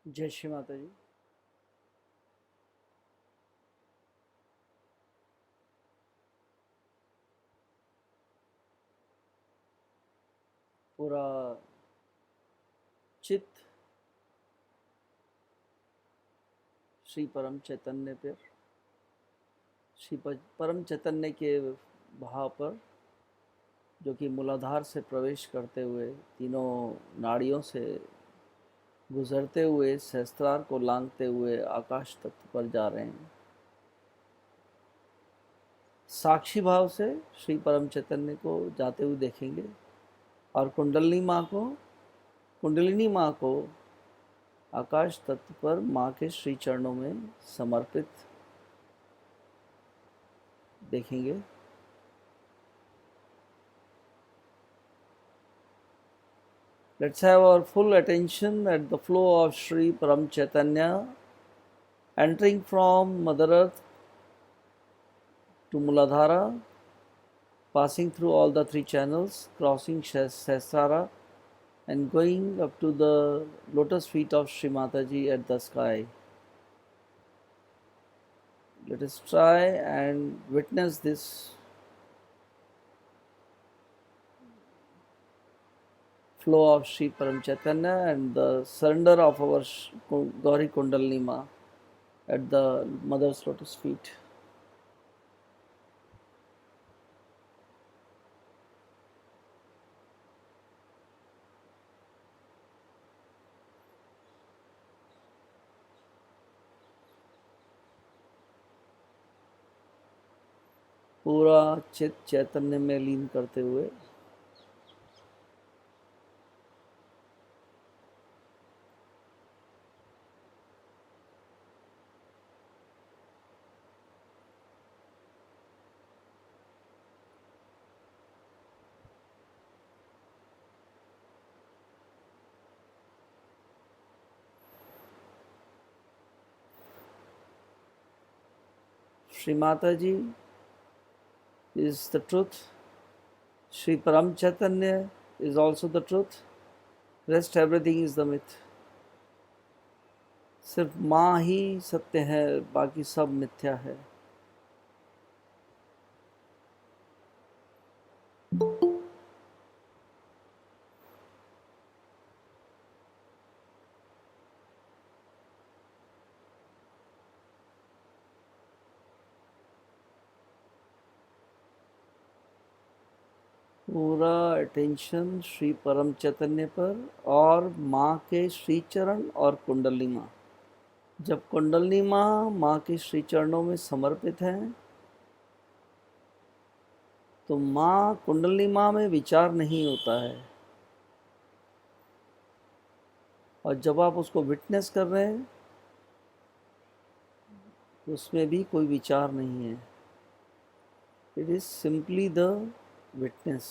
जय श्री माता जी। पूरा चित्त श्री परम चैतन्य पर, परम चैतन्य के भाव पर, जो कि मूलाधार से प्रवेश करते हुए तीनों नाड़ियों से गुजरते हुए सहस्त्रार को लांघते हुए आकाश तत्व पर जा रहे हैं। साक्षी भाव से श्री परम चैतन्य को जाते हुए देखेंगे और कुंडलिनी माँ को आकाश तत्व पर माँ के श्री चरणों में समर्पित देखेंगे। Let's have our full attention at the flow of Sri Param Chaitanya entering from Mother Earth to Muladhara, passing through all the three channels, crossing Sahasrara and going up to the lotus feet of Sri Mataji at the sky. Let us try and witness this flow of Sri Param Chaitanya and the surrender of our Gauri Kundalini Ma at the Mother's lotus feet. पूरा चित चैतन्य में लीन करते हुए Sri Mataji is the truth. Sri Param Chaitanya is also the truth. Rest everything is the myth. सिर्फ माँ ही सत्य है, बाकी सब मिथ्या है। पूरा अटेंशन श्री परम चैतन्य पर और माँ के श्री चरण और कुंडली माँ। जब कुंडली माँ माँ के श्री चरणों में समर्पित हैं तो माँ कुंडली माँ में विचार नहीं होता है, और जब आप उसको विटनेस कर रहे हैं तो उसमें भी कोई विचार नहीं है। It is simply the witness.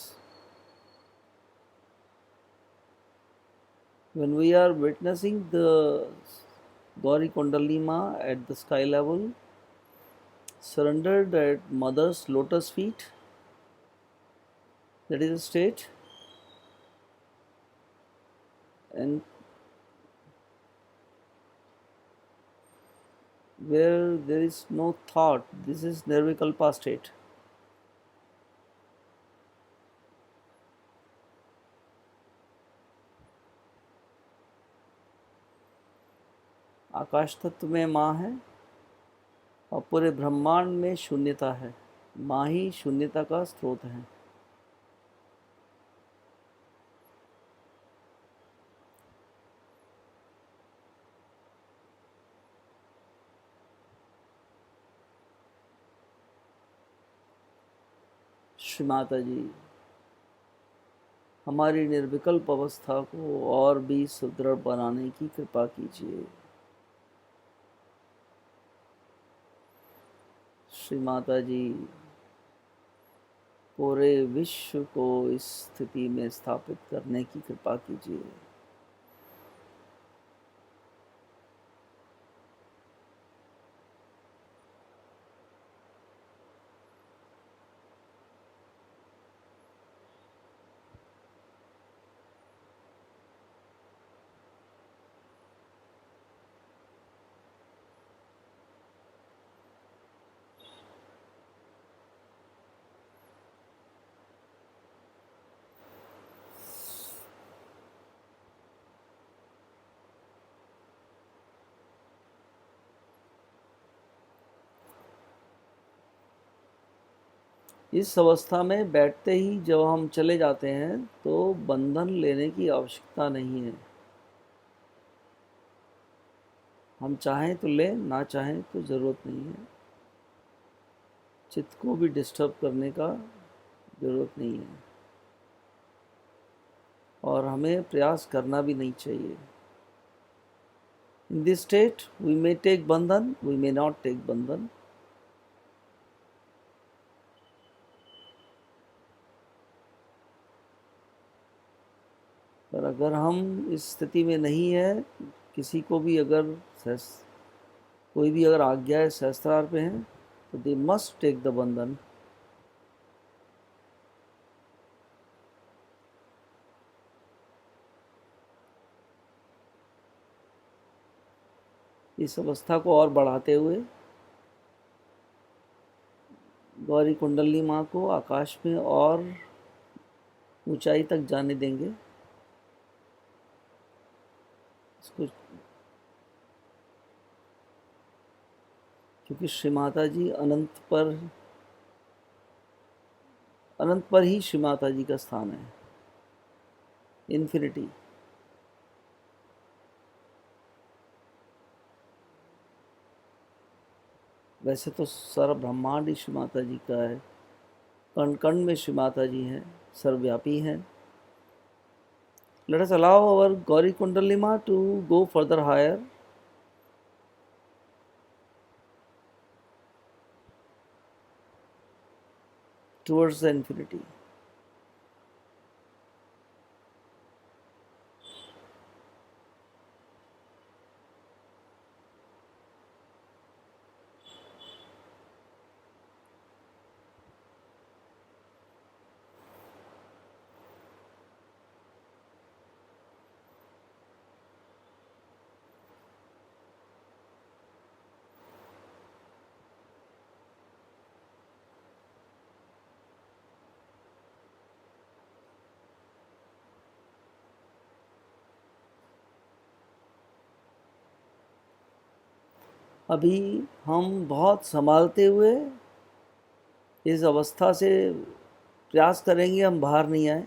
When we are witnessing the Gauri Kundalini at the sky level, surrendered at Mother's lotus feet, that is a state, and where there is no thought, this is Nirvikalpa state. आकाश तत्व में माँ है और पूरे ब्रह्मांड में शून्यता है। माँ ही शून्यता का स्रोत है। श्री माता जी हमारी निर्विकल्प अवस्था को और भी सुदृढ़ बनाने की कृपा कीजिए। श्री माता जी पूरे विश्व को इस स्थिति में स्थापित करने की कृपा कीजिए। इस अवस्था में बैठते ही जब हम चले जाते हैं तो बंधन लेने की आवश्यकता नहीं है। हम चाहें तो लें, ना चाहें तो ज़रूरत नहीं है। चित्त को भी डिस्टर्ब करने का ज़रूरत नहीं है और हमें प्रयास करना भी नहीं चाहिए। In this state, we may take bandhan, we may not take bandhan. पर अगर हम इस स्थिति में नहीं है, किसी को भी अगर कोई भी अगर आज्ञा है सहस्त्रार पे है, तो दे मस्ट टेक द बंधन। इस अवस्था को और बढ़ाते हुए गौरी कुंडली माँ को आकाश में और ऊंचाई तक जाने देंगे। इसको क्योंकि श्री माता जी अनंत पर ही श्री माता जी का स्थान है, इन्फिनिटी। वैसे तो सारा ब्रह्मांड ही श्री माता जी का है, कण कण में श्री माता जी हैं, सर्वव्यापी हैं। Let us allow our Gauri Kundalini to go further higher. Towards the infinity. अभी हम बहुत संभालते हुए इस अवस्था से प्रयास करेंगे हम बाहर नहीं आए,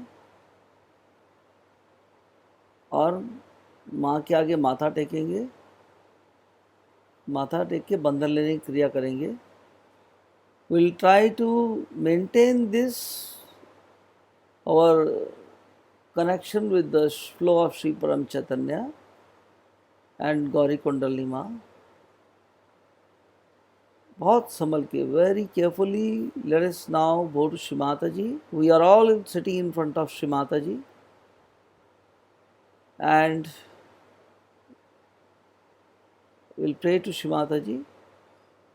और माँ के आगे माथा टेकेंगे, माथा टेक के बंधन लेने की क्रिया करेंगे। We'll try to maintain this our connection with the flow of Sri Param Chaitanya and Gauri Kundalini माँ। बहुत संभल के, very carefully, let us now go to Shri Mata ji. We are all sitting in front of Shri Mata ji and we'll pray to Shri Mata ji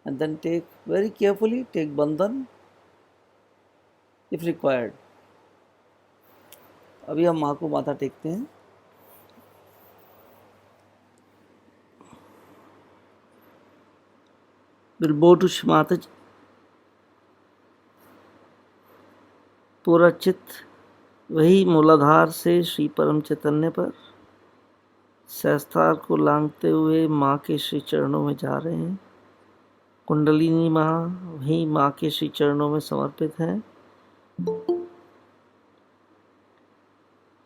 and then take very carefully take bandhan if required. अभी हम माँ को माथा टेकते हैं। We'll bow to Shri Mata ji. पूरा चित्त वही मूलाधार से श्री परम चैतन्य पर सहस्त्रार को लांघते हुए माँ के श्री चरणों में जा रहे हैं। कुंडलिनी माँ वही माँ के श्री चरणों में समर्पित हैं।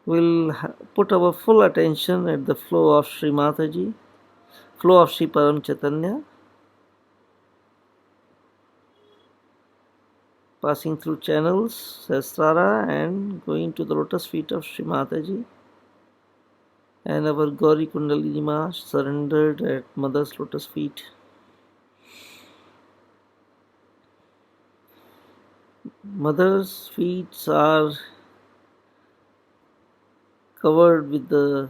We'll put our full attention at the flow of Sri Mataji, flow of Sri Param Chaitanya, passing through channels, Sahasrara, and going to the lotus feet of Sri Mataji. And our Gauri Kundalini Ma surrendered at Mother's lotus feet. Mother's feet are covered with the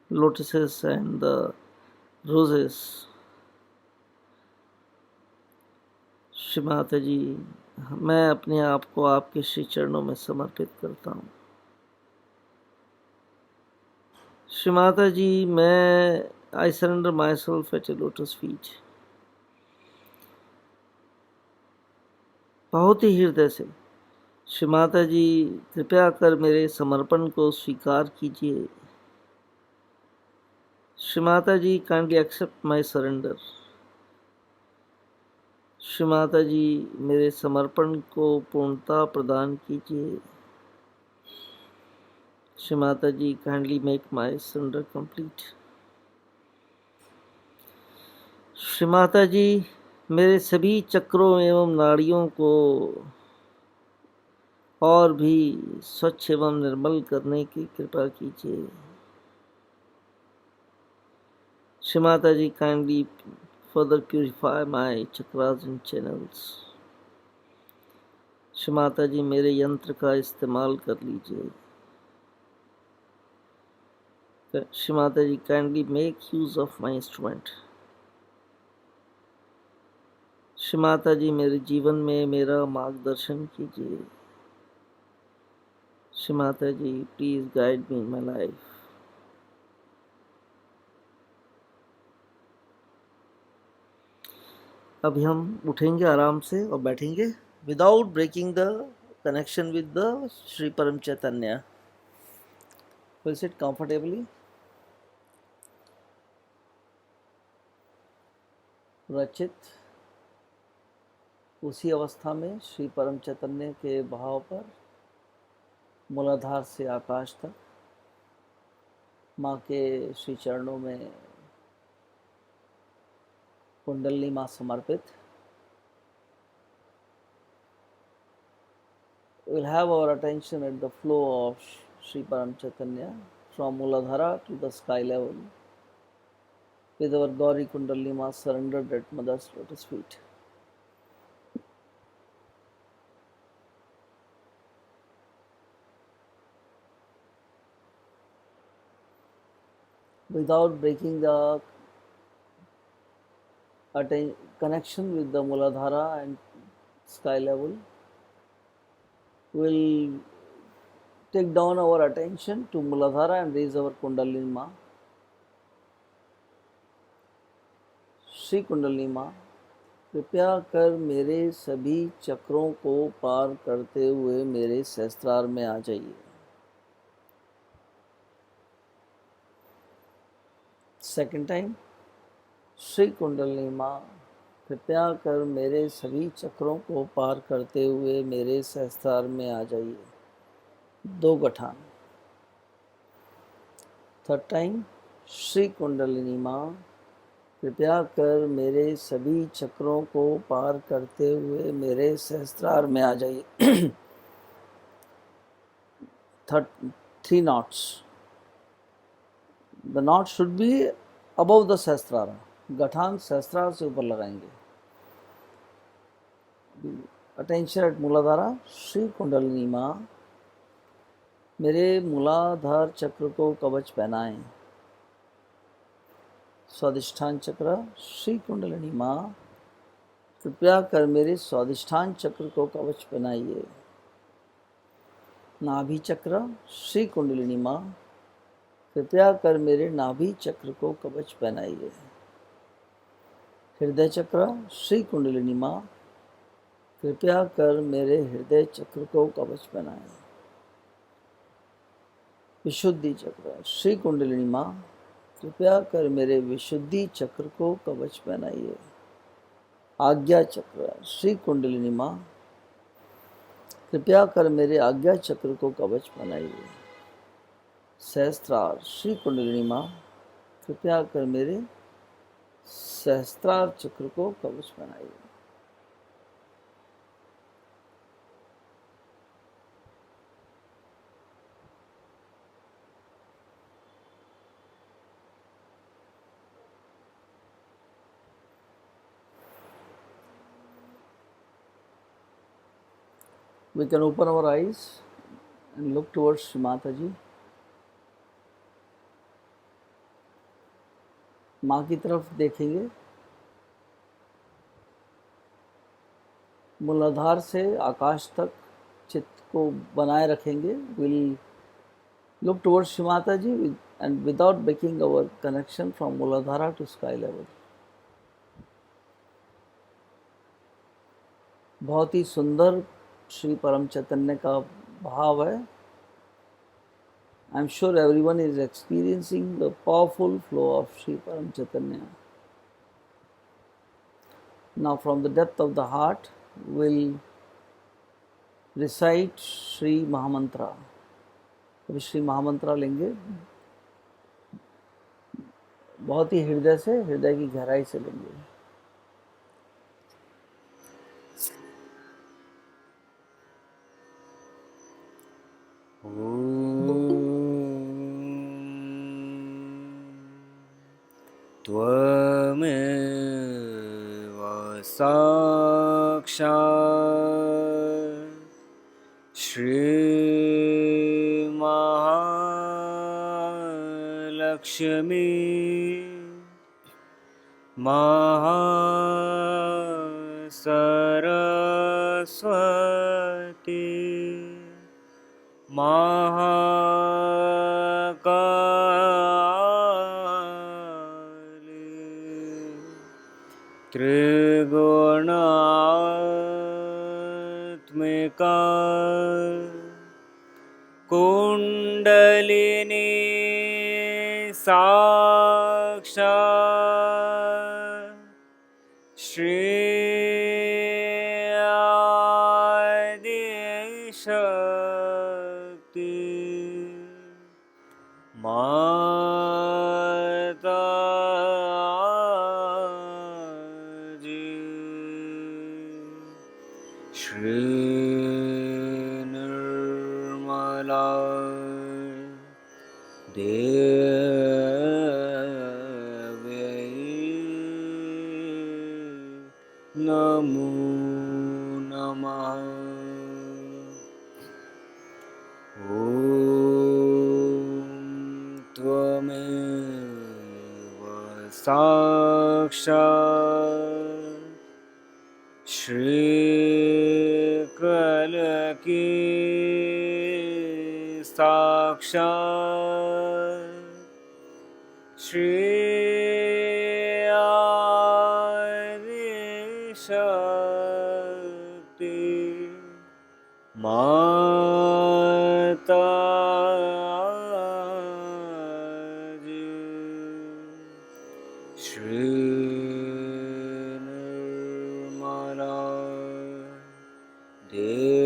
lotuses and the roses. Shri Mata जी, मैं अपने आप को आपके श्री चरणों में समर्पित करता हूँ। श्री माता जी, मैं I surrender my self eight a lotus feet. बहुत ही हृदय से श्री माता जी, कृपया कर मेरे समर्पण को स्वीकार कीजिए। श्री माता जी, काइंडली एक्सेप्ट माई सरेंडर। श्री माता जी मेरे समर्पण को पूर्णता प्रदान कीजिए। Shri Mata ji kindly make my surrender complete. Shri Mata ji मेरे सभी चक्रों एवं नाड़ियों को और भी स्वच्छ एवं निर्मल करने की कृपा कीजिए। Shri Mata ji kindly further purify my chakras and channels। Shri Mata ji मेरे यंत्र का इस्तेमाल कर लीजिए। Shri Mata ji kindly make use of my instrument. Shri Mata ji मेरे जीवन में मेरा मार्गदर्शन कीजिए। Shri Mata ji please guide me in my life. अभी हम उठेंगे आराम से और बैठेंगे without breaking the connection with the Shri Param Chaitanya. Will sit comfortably. रचित उसी अवस्था में श्री परम चैतन्य के भाव पर मूलाधार से आकाश तक माँ के श्री चरणों में कुंडलिनी माँ समर्पित। We'll have our attention at the flow of Sri Param Chaitanya from Muladhara to the sky level with our Gauri Kundalini Ma surrendered at Mother's lotus feet. Without breaking the connection with the Muladhara and sky level, we'll take down our attention to Muladhara and raise our Kundalini Ma. Shri kundalini माँ कृपया कर मेरे सभी चक्रों को पार करते हुए मेरे सहस्त्रार में आ जाइए। सेकंड टाइम, श्री कुंडलिनी माँ कृपया कर मेरे सभी चक्रों को पार करते हुए मेरे सहस्त्रार में आ जाइए। 2 गठान। थर्ड टाइम, श्री कुंडलिनी माँ कृपया कर मेरे सभी चक्रों को पार करते हुए मेरे सहस्त्रार में आ जाइए। 3 knots। The knot should be above the सहस्त्रार। गठान सहस्त्रार से ऊपर लगाएंगे। Attention eight मूलाधारा। श्री कुंडलिनी माँ मेरे मूलाधार चक्र को कवच पहनाएं। स्वादिष्ठान चक्र। श्री कुंडलिनी माँ कृपया कर मेरे स्वादिष्ठान चक्र को कवच पहनाइए। नाभि चक्र। श्री कुंडलिनी माँ कृपया कर मेरे नाभि चक्र को कवच पहनाइए। हृदय चक्र। श्री कुंडलिनी माँ कृपया कर मेरे हृदय चक्र को कवच पहनाएं। विशुद्धि चक्र। श्री कुंडलिनी माँ कृपया कर मेरे विशुद्धि चक्र को कवच पहनाइए। आज्ञा चक्र। श्री कुंडलिनी माँ कृपया कर मेरे आज्ञा चक्र को कवच पहनाइए। सहस्त्रार। श्री कुंडलिनी माँ कृपया कर मेरे सहस्त्रार चक्र को कवच पहनाइए। We can open our eyes and look towards Shri Mata Ji। माँ की तरफ देखेंगे। मूलाधार से आकाश तक चित्त को बनाए रखेंगे। We'll look towards Shri Mata Ji and without breaking our connection from Muladhara to sky level। बहुत ही सुंदर श्री परम चैतन्य का भाव है। I am sure everyone is experiencing the powerful flow of Sri Param Chaitanya। Now from the depth of the heart we'll recite Shri Mahamantra. अभी श्री महामंत्र लेंगे, बहुत ही हृदय से, हृदय की गहराई से लेंगे. त्वमेव साक्षात् श्रीमहालक्ष्मी महासरस्वती महाकाली त्रिगुणात्मिका कुण्डलिनी साक्षात् श्री आदिशक्ति माताजी श्री निर्मला देव्यै नमो नमः. ॐ त्वमेव साक्षात् श्रीकलकी साक्षात् श्री आदिशक्ति माताजी श्री निर्मला देव्यै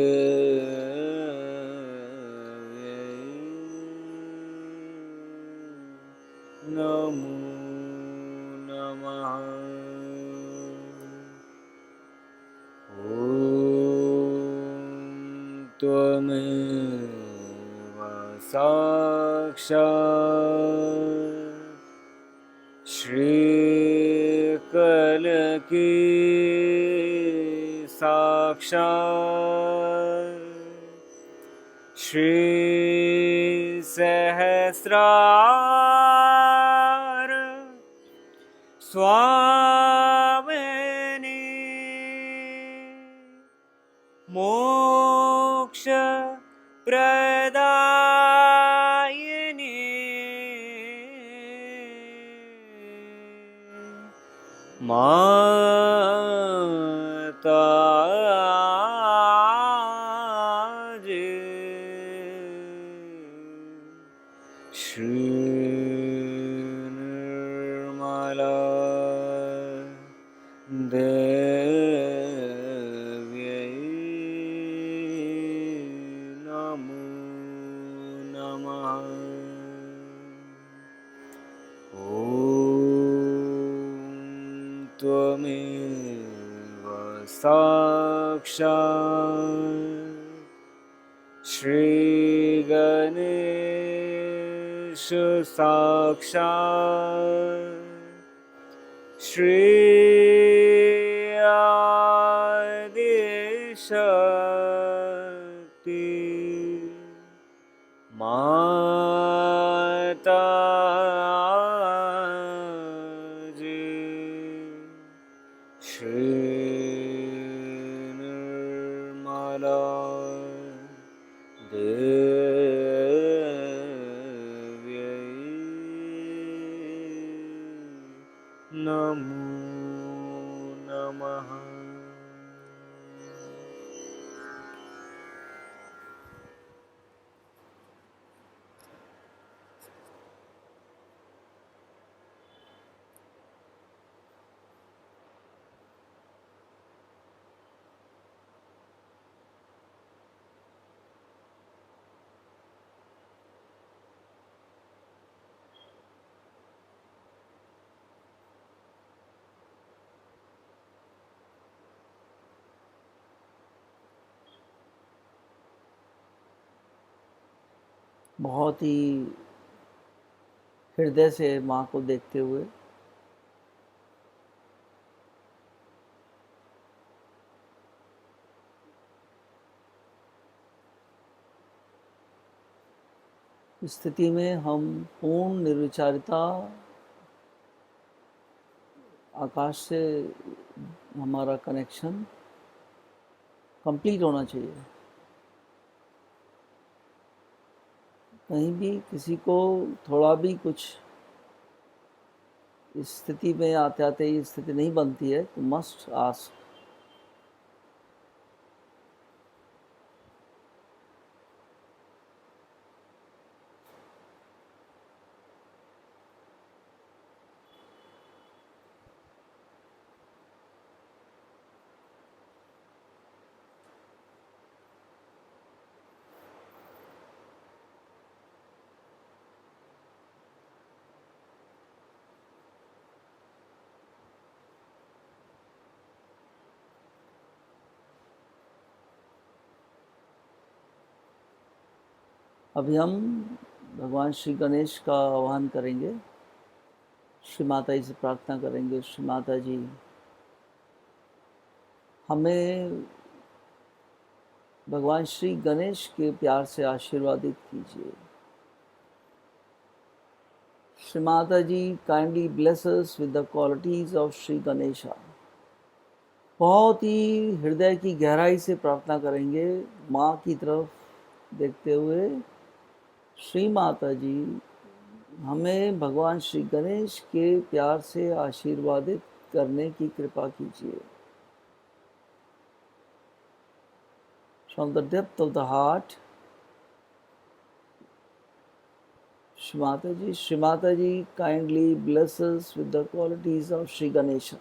नमो नमः. ॐ त्वमेव साक्षात् श्रीकलकी साक्षात् श्रीसहस्रार स्वामिनी मोक्ष प्रदायिनी माताजी श्री निर्मला देव्यै नमो नमः. ॐ त्वमेव साक्षात् श्रीगणेश साक्षात् श्री आदिशक्ति माताजी श्री निर्मला देव्यै नमो नमः. बहुत ही हृदय से माँ को देखते हुए इस स्थिति में हम पूर्ण निर्विचारिता, आकाश से हमारा कनेक्शन कंप्लीट होना चाहिए। कहीं भी किसी को थोड़ा भी कुछ इस स्थिति में आते आते ये स्थिति नहीं बनती है तो मस्ट आस्क। अभी हम भगवान श्री गणेश का आह्वान करेंगे। श्री माता जी से प्रार्थना करेंगे, श्री माता जी हमें भगवान श्री गणेश के प्यार से आशीर्वादित कीजिए। Shri Mata ji kindly bless us with the qualities of Shri Ganesha. बहुत ही हृदय की गहराई से प्रार्थना करेंगे माँ की तरफ देखते हुए। श्री माता जी हमें भगवान श्री गणेश के प्यार से आशीर्वादित करने की कृपा कीजिए। From the depth of the heart, Shri Mataji kindly bless us with the qualities of Shri Ganesha.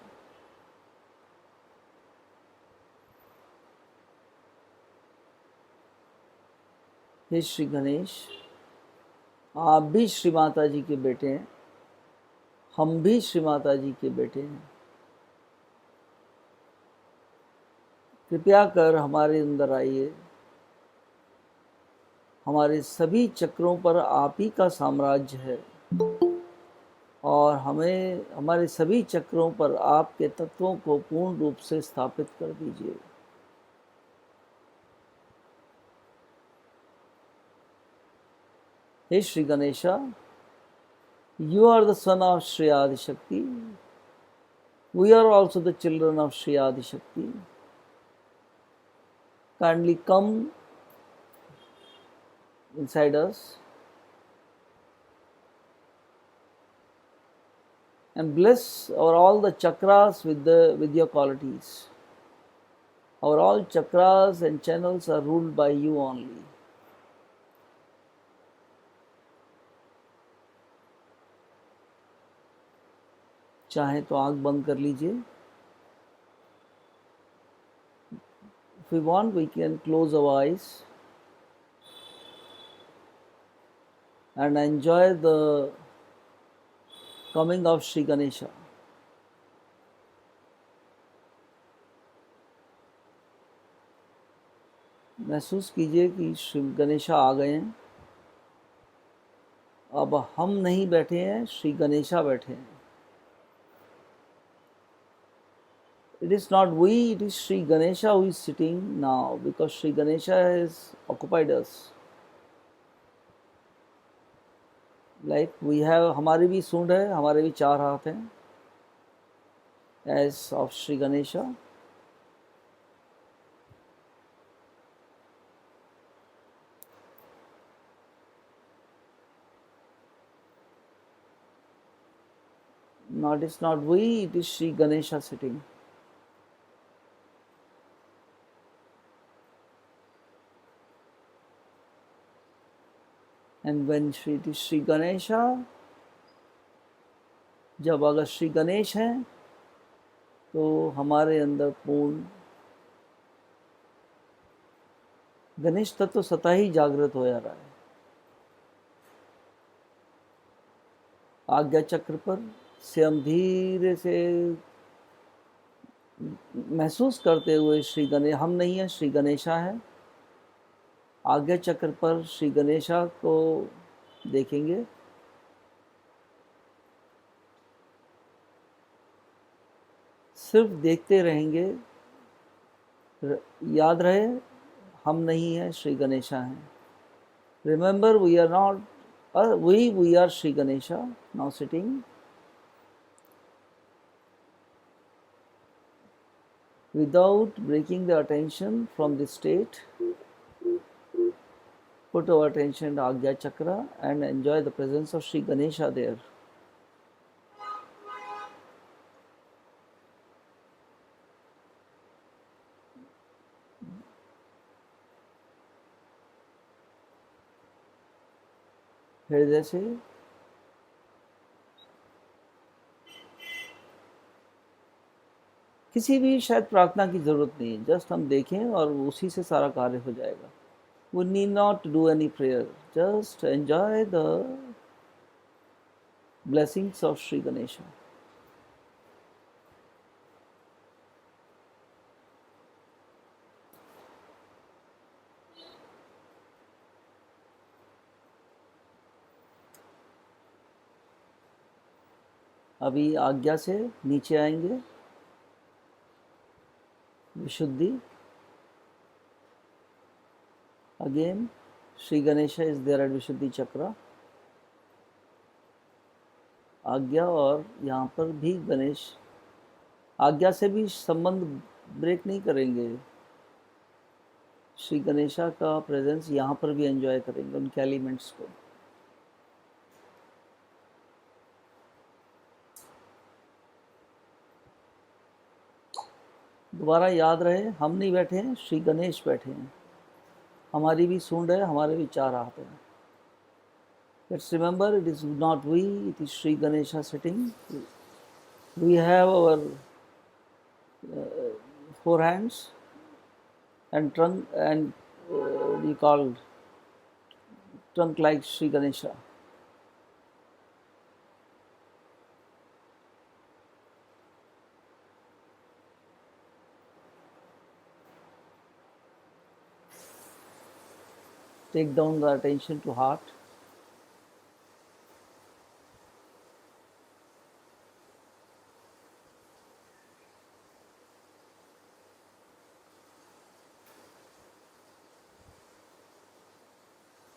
हे श्री गणेश, आप भी श्री माता जी के बेटे हैं, हम भी श्री माता जी के बेटे हैं। कृपया कर हमारे अंदर आइए। हमारे सभी चक्रों पर आप ही का साम्राज्य है और हमें हमारे सभी चक्रों पर आपके तत्वों को पूर्ण रूप से स्थापित कर दीजिए। हे Shri Ganesha, you are the son of Shri Adi Shakti. We are also the children of Shri Adi Shakti. Kindly come inside us and bless all the chakras with your qualities. Our all chakras and channels are ruled by you only. चाहे तो आँख बंद कर लीजिए। If we want, we can close our eyes and enjoy the coming of Shri Ganesha. महसूस कीजिए कि श्री गणेशा आ गए हैं। अब हम नहीं बैठे हैं, श्री गणेशा बैठे हैं। It is not we, it is Shri Ganesha who is sitting now, because Shri Ganesha has occupied us. Like we have, हमारे भी सूंड है, हमारे भी चार हाथ हैं, as of Shri Ganesha. Not, it's not we, it is Shri Ganesha sitting. And when it is Shri Ganesha, जब अगर श्री गणेश हैं तो हमारे अंदर पूर्ण गणेश तत्व स्वतः ही जागृत हो जा रहा है। आज्ञा चक्र पर से हम धीरे से महसूस करते हुए श्री गणेश, हम नहीं है, श्री गणेशा है, आज्ञा चक्र पर श्री गणेशा को देखेंगे। सिर्फ देखते रहेंगे। याद रहे, हम नहीं हैं, श्री गणेशा हैं। Remember, we are not we are Shri Ganesha now sitting. Without breaking the attention from the state, put our attention to Agya Chakra and enjoy the presence of Sri Ganesha there. हृदय से किसी भी शायद प्रार्थना की जरूरत नहीं है, जस्ट हम देखें और उसी से सारा कार्य हो जाएगा। We need not do any prayer, just enjoy the blessings of Sri Ganesha. अभी आज्ञा से नीचे आएंगे। Vishuddhi, again Shri Ganesha is there at Vishuddhi chakra. आज्ञा और यहाँ पर भी गणेश, आज्ञा से भी संबंध ब्रेक नहीं करेंगे। श्री गणेशा का प्रेजेंस यहाँ पर भी एंजॉय करेंगे, उनके एलिमेंट्स को। दोबारा याद रहे, हम नहीं बैठे हैं, श्री गणेश बैठे हैं। हमारी भी सूंड है, हमारे भी चार हाथ हैं। Let's remember, it is not we, it is Shri Ganesha sitting. We have our four hands and trunk and we called trunk like Sri Ganesha. Take down the attention to heart.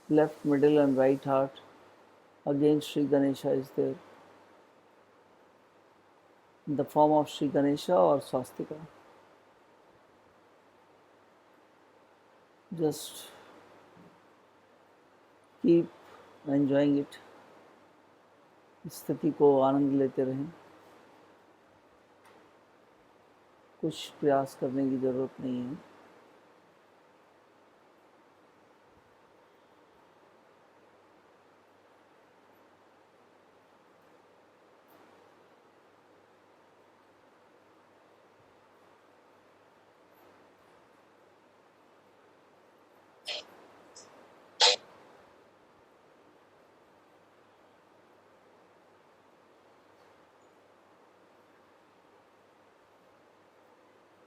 Left, middle and right heart. Again Sri Ganesha is there in the form of Sri Ganesha or swastika. Just keep enjoying it. स्थिति को आनंद लेते रहें। कुछ प्रयास करने की जरूरत नहीं है।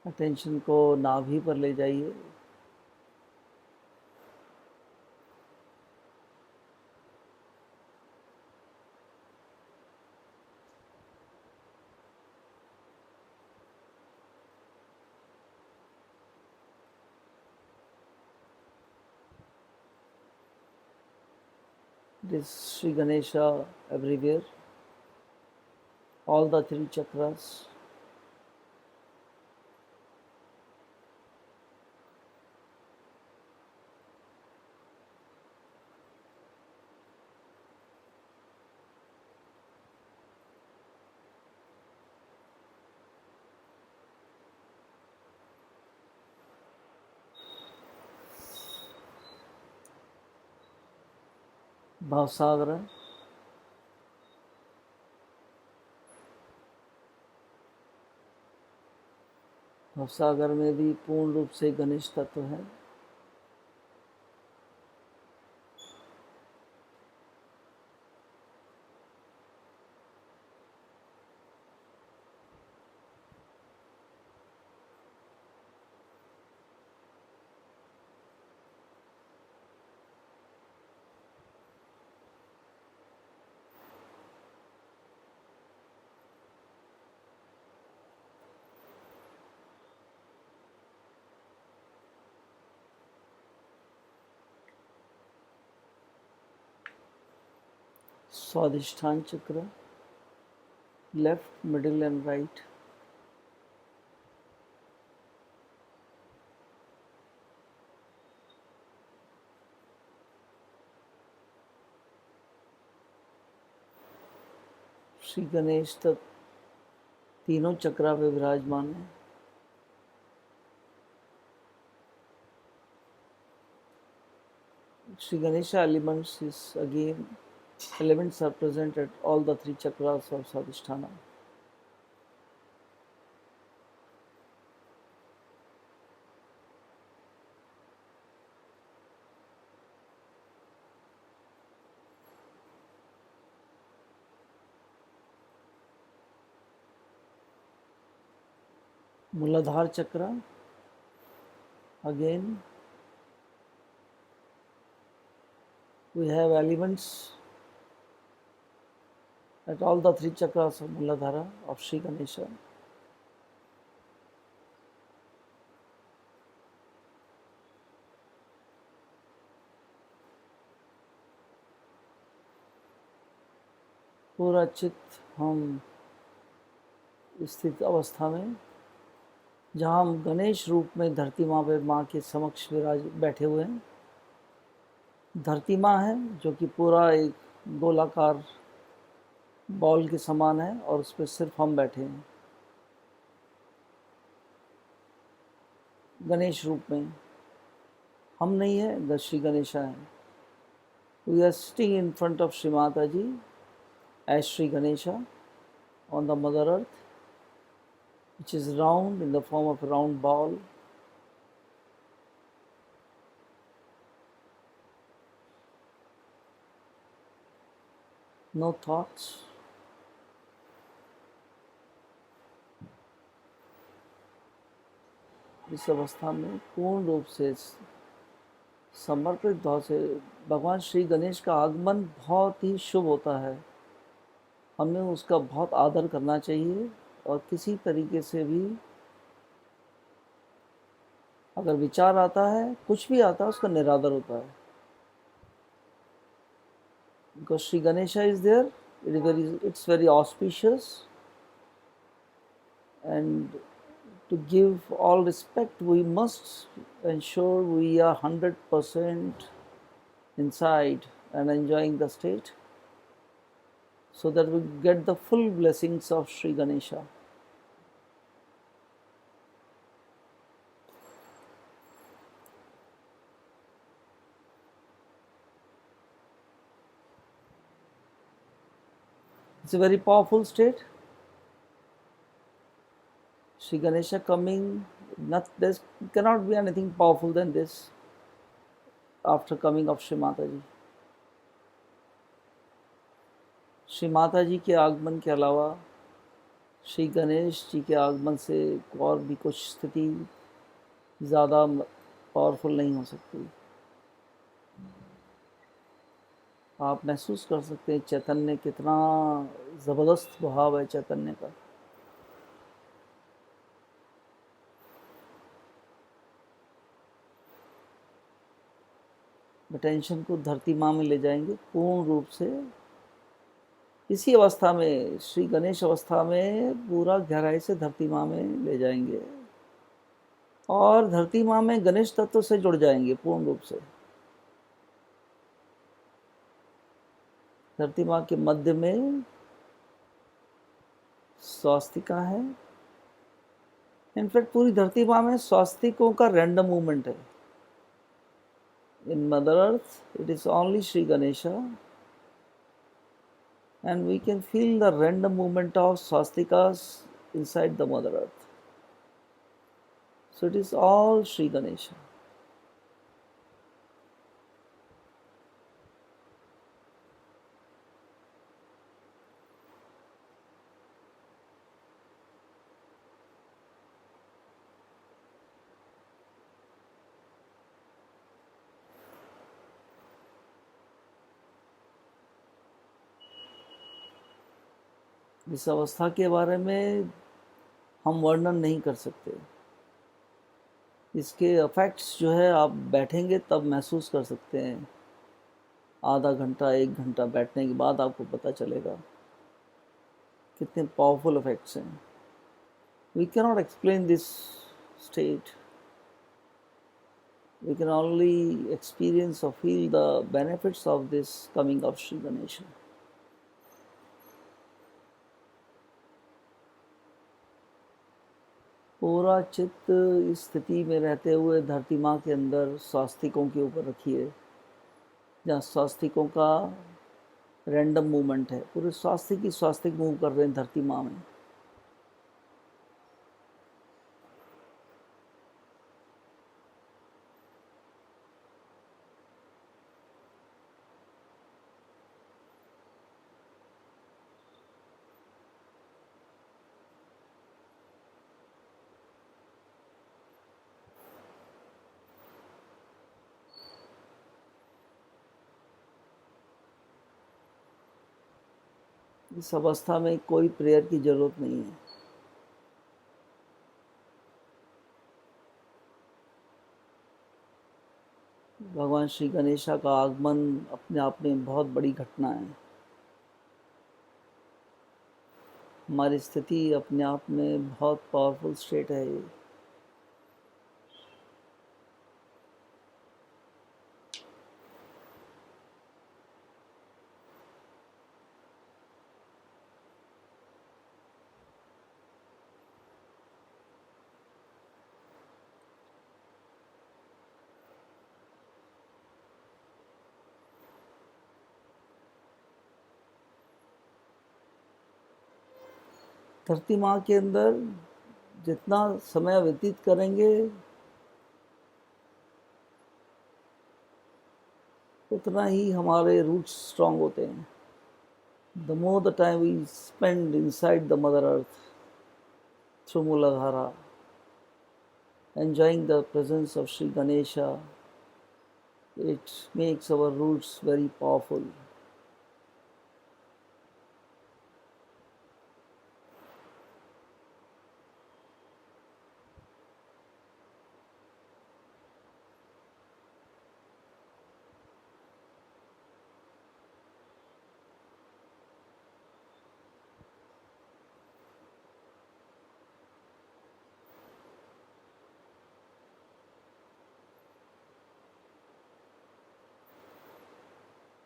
अटेंशन को नाभि पर ले जाइए। This Sri Ganesha everywhere, all the three chakras. भावसागर, भवसागर में भी पूर्ण रूप से गणेश तत्व है। स्वादिष्ठान चक्र, left, middle and right. Shri Ganesh तक तीनों चक्रा पे विराजमान है। Sri Ganesha elements is again, elements are present at all the three chakras of Swadhisthana. Muladhara chakra, again we have elements at all the three chakras of Muladhara of Sri Ganesha. पूरा चित्त हम स्थित अवस्था में, जहाँ हम गणेश रूप में धरती माँ पे माँ के समक्ष विराज बैठे हुए हैं। धरती माँ है जो कि पूरा एक गोलाकार बॉल के समान है और उस पर सिर्फ हम बैठे हैं गणेश रूप में। हम नहीं है, श्री गणेशा है। We are sitting in front of Shri Mata ji as Shri Ganesha on the mother earth, which is round in the form of a round ball. No thoughts. इस अवस्था में पूर्ण रूप से समर्पित भाव से भगवान श्री गणेश का आगमन बहुत ही शुभ होता है। हमें उसका बहुत आदर करना चाहिए और किसी तरीके से भी अगर विचार आता है, कुछ भी आता है, उसका निरादर होता है। Because Sri Ganesha is there, it's very auspicious, and to give all respect, we must ensure we are 100% inside and enjoying the state, so that we get the full blessings of Sri Ganesha. It's a very powerful state. Sri Ganesha coming, there cannot be anything powerful than this after coming of Shri Mataji. Shri Mata जी के आगमन के अलावा श्री गणेश जी के आगमन से और भी कुछ स्थिति ज़्यादा पावरफुल नहीं हो सकती। आप महसूस कर सकते हैं चैतन्य, कितना ज़बरदस्त भाव है चैतन्य का। अटेंशन को धरती माँ में ले जाएंगे पूर्ण रूप से। इसी अवस्था में, श्री गणेश अवस्था में, पूरा गहराई से धरती माँ में ले जाएंगे और धरती माँ में गणेश तत्व से जुड़ जाएंगे पूर्ण रूप से। धरती माँ के मध्य में स्वास्तिका है। इनफैक्ट पूरी धरती माँ में स्वास्तिकों का रैंडम मूवमेंट है। In mother earth it is only Shri Ganesha, and we can feel the random movement of swastikas inside the mother earth. So it is all Sri Ganesha. इस अवस्था के बारे में हम वर्णन नहीं कर सकते। इसके इफेक्ट्स जो है आप बैठेंगे तब महसूस कर सकते हैं। आधा घंटा 1 घंटा बैठने के बाद आपको पता चलेगा कितने पावरफुल इफेक्ट्स हैं. We can not explain this state. We can only experience or feel the benefits of this coming of Sri Ganesha. पूरा चित्त इस स्थिति में रहते हुए धरती माँ के अंदर स्वास्तिकों के ऊपर रखिए, जहाँ स्वास्तिकों का रैंडम मूवमेंट है. पूरे स्वास्तिक ही स्वास्तिक मूव कर रहे हैं धरती माँ में. इस अवस्था में कोई प्रेयर की जरूरत नहीं है. भगवान श्री गणेशा का आगमन अपने आप में बहुत बड़ी घटना है. हमारी स्थिति अपने आप में बहुत पावरफुल स्टेट है ये. धरती माँ के अंदर जितना समय व्यतीत करेंगे उतना ही हमारे रूट्स स्ट्रांग होते हैं. The more the time we spend inside the Mother Earth through Muladhara, enjoying the presence of Sri Ganesha, it makes our roots very powerful.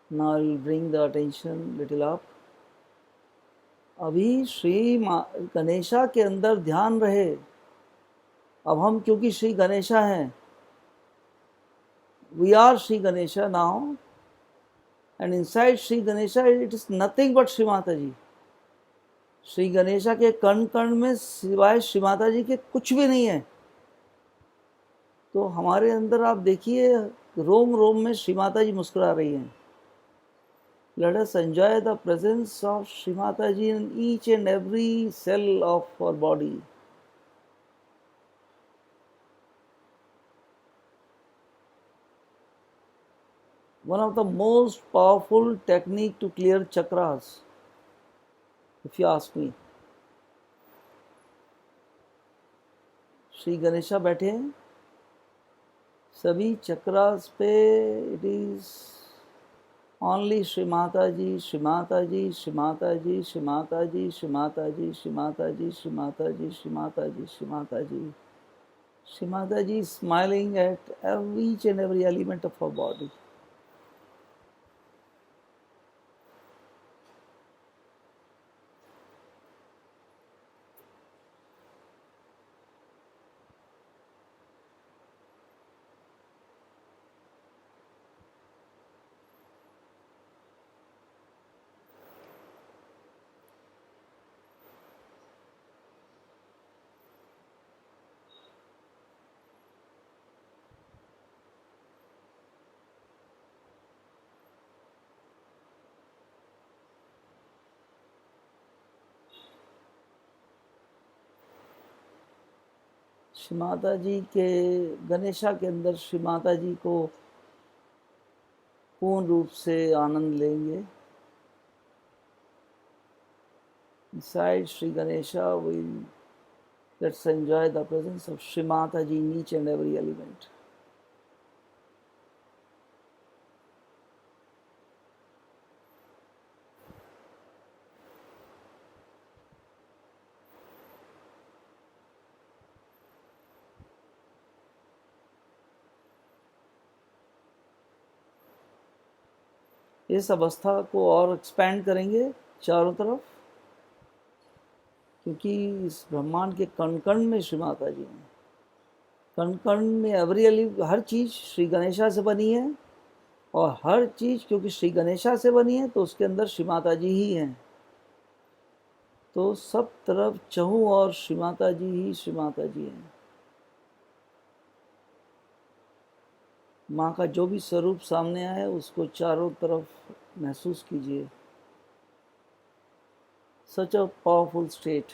Now I will bring the attention little up. अभी श्री गणेशा के अंदर ध्यान रहे. अब हम क्योंकि श्री गणेशा हैं, we are Sri Ganesha now, and inside Sri Ganesha it is nothing but Shri Mata Ji. Shri Ganesha के कण कण में सिवाय श्री माता जी के कुछ भी नहीं है. तो हमारे अंदर आप देखिए रोम रोम में श्री माता जी मुस्कुरा रही हैं. Let us enjoy the presence of Shri Mata Ji in each and every cell of our body. One of the most powerful technique to clear chakras, if you ask me. Shri Ganesha बैठे हैं, सभी चक्रास पे it is only Shri Mata Ji, Shri Mata Ji, Shri Mata Ji, Shri Mata Ji, Shri Mata Ji, Shri Mata Ji, Shri Mata Ji, Shri Mata Ji, Shri Mata Ji. Shri Mata Ji is smiling at each and every element of our body. Shri Mata जी के गणेशा के अंदर श्री माता जी को पूर्ण रूप से आनंद लेंगे. Inside Sri Ganesha, let's enjoy the presence of Shri Mata Ji in each and every element. इस अवस्था को और एक्सपेंड करेंगे चारों तरफ, क्योंकि इस ब्रह्मांड के कण कण में श्री माता जी हैं। कण कण में एवरी हर चीज़ श्री गणेशा से बनी है, और हर चीज़ क्योंकि श्री गणेशा से बनी है तो उसके अंदर श्री माता जी ही हैं। तो सब तरफ चहु और श्री माता जी ही श्री माता जी हैं। माँ का जो भी स्वरूप सामने आए उसको चारों तरफ महसूस कीजिए। सच अ पावरफुल स्टेट।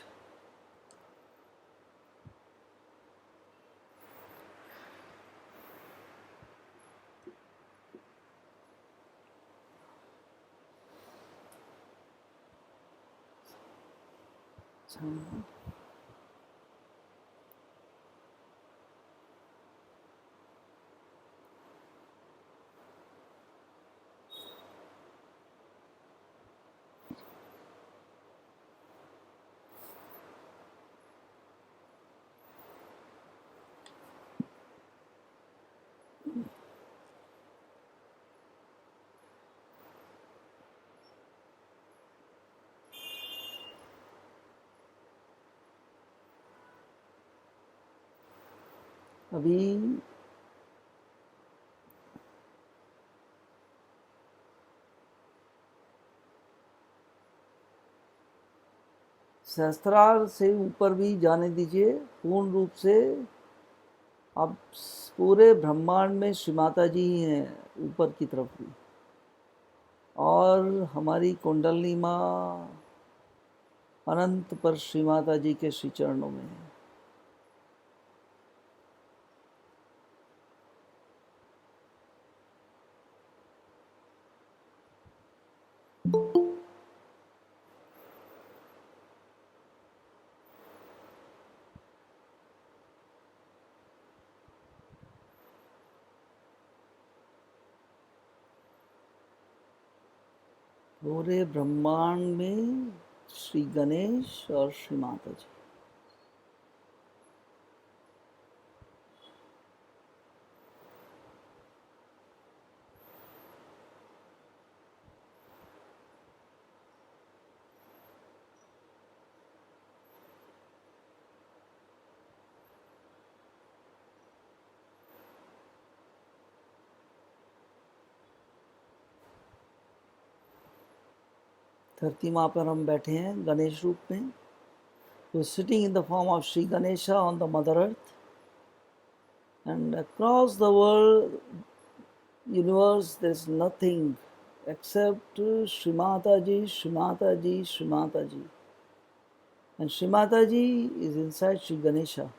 अभी सहस्त्रार से ऊपर भी जाने दीजिए पूर्ण रूप से। अब पूरे ब्रह्मांड में श्री माता जी ही हैं ऊपर की तरफ भी, और हमारी कुंडलनी माँ अनंत पर श्री माता जी के श्री चरणों में है। पूरे ब्रह्मांड में श्री गणेश और श्री माता जी। धरती माँ पर हम बैठे हैं गणेश रूप में। We're sitting in the form of Sri Ganesha on the Mother Earth, and across the world, universe, there's nothing except Shri Mata Ji, Shri Mata Ji, Shri Mata Ji. And Shri Mata Ji is inside Shri Ganesha.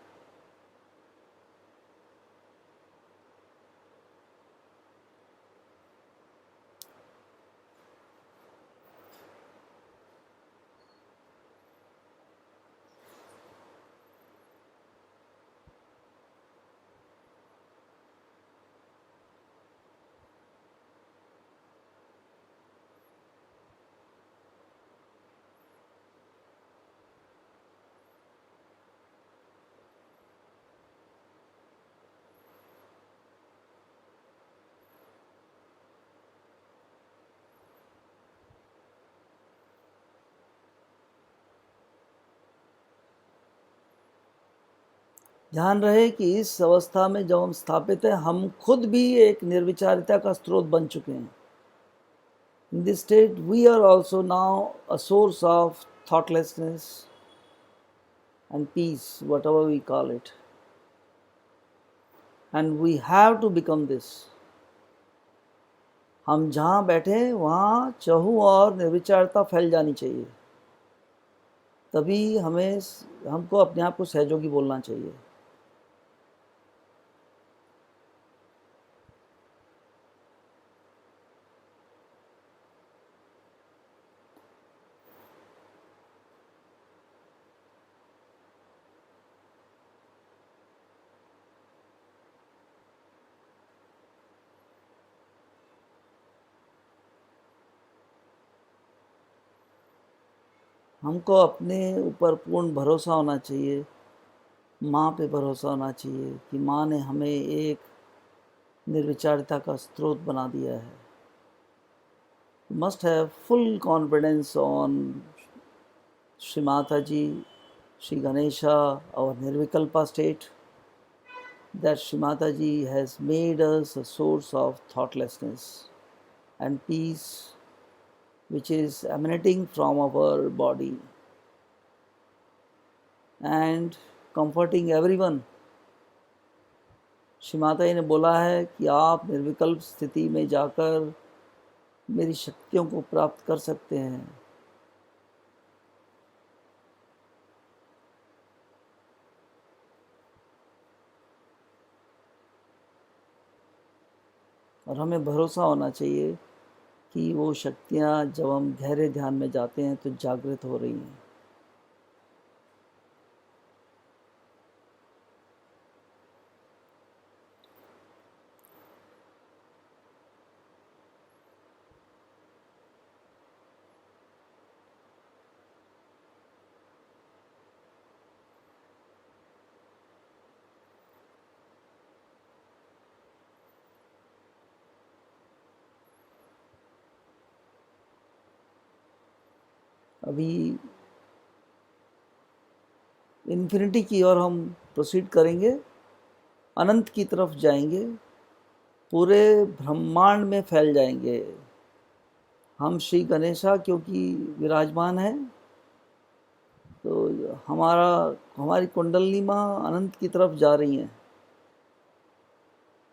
ध्यान रहे कि इस अवस्था में जब हम स्थापित हैं, हम खुद भी एक निर्विचारिता का स्रोत बन चुके हैं। In this state, we are also now a source of thoughtlessness and peace, whatever we call it. And we have to become this. हम जहाँ बैठे वहाँ चहु और निर्विचारता फैल जानी चाहिए, तभी हमको अपने आप को सहयोगी बोलना चाहिए। हमको अपने ऊपर पूर्ण भरोसा होना चाहिए, माँ पे भरोसा होना चाहिए कि माँ ने हमें एक निर्विचारिता का स्रोत बना दिया है। You must have full confidence on Sri Mataji, Sri Ganesha, our Nirvikalpa state, that Sri Mataji has made us a source of thoughtlessness and peace which is emanating from our body and comforting everyone. Shri Mata जी ने बोला है कि आप निर्विकल्प स्थिति में जाकर मेरी शक्तियों को प्राप्त कर सकते हैं। और हमें भरोसा होना चाहिए कि वो शक्तियाँ जब हम गहरे ध्यान में जाते हैं तो जागृत हो रही हैं। अभी इन्फिनिटी की ओर हम प्रोसीड करेंगे, अनंत की तरफ जाएंगे, पूरे ब्रह्मांड में फैल जाएंगे। हम श्री गणेशा क्योंकि विराजमान हैं तो हमारी कुंडलिनी माँ अनंत की तरफ जा रही हैं।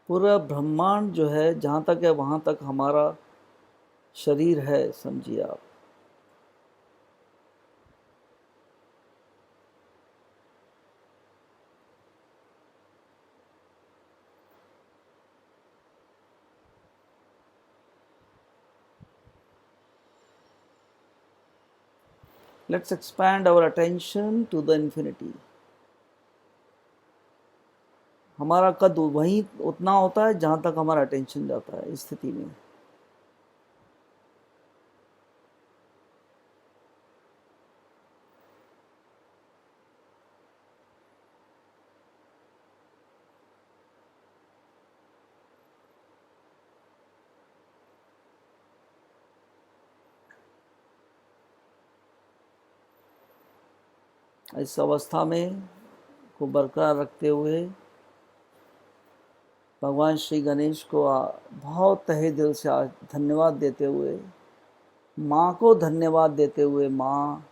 पूरा ब्रह्मांड जो है जहाँ तक है वहाँ तक हमारा शरीर है, समझिए आप। Let's expand our attention to the infinity. हमारा कद वहीं उतना होता है जहाँ तक हमारा अटेंशन जाता है इस स्थिति में। इस अवस्था में को बरकरार रखते हुए भगवान श्री गणेश को बहुत तहे दिल से धन्यवाद देते हुए, माँ को धन्यवाद देते हुए, माँ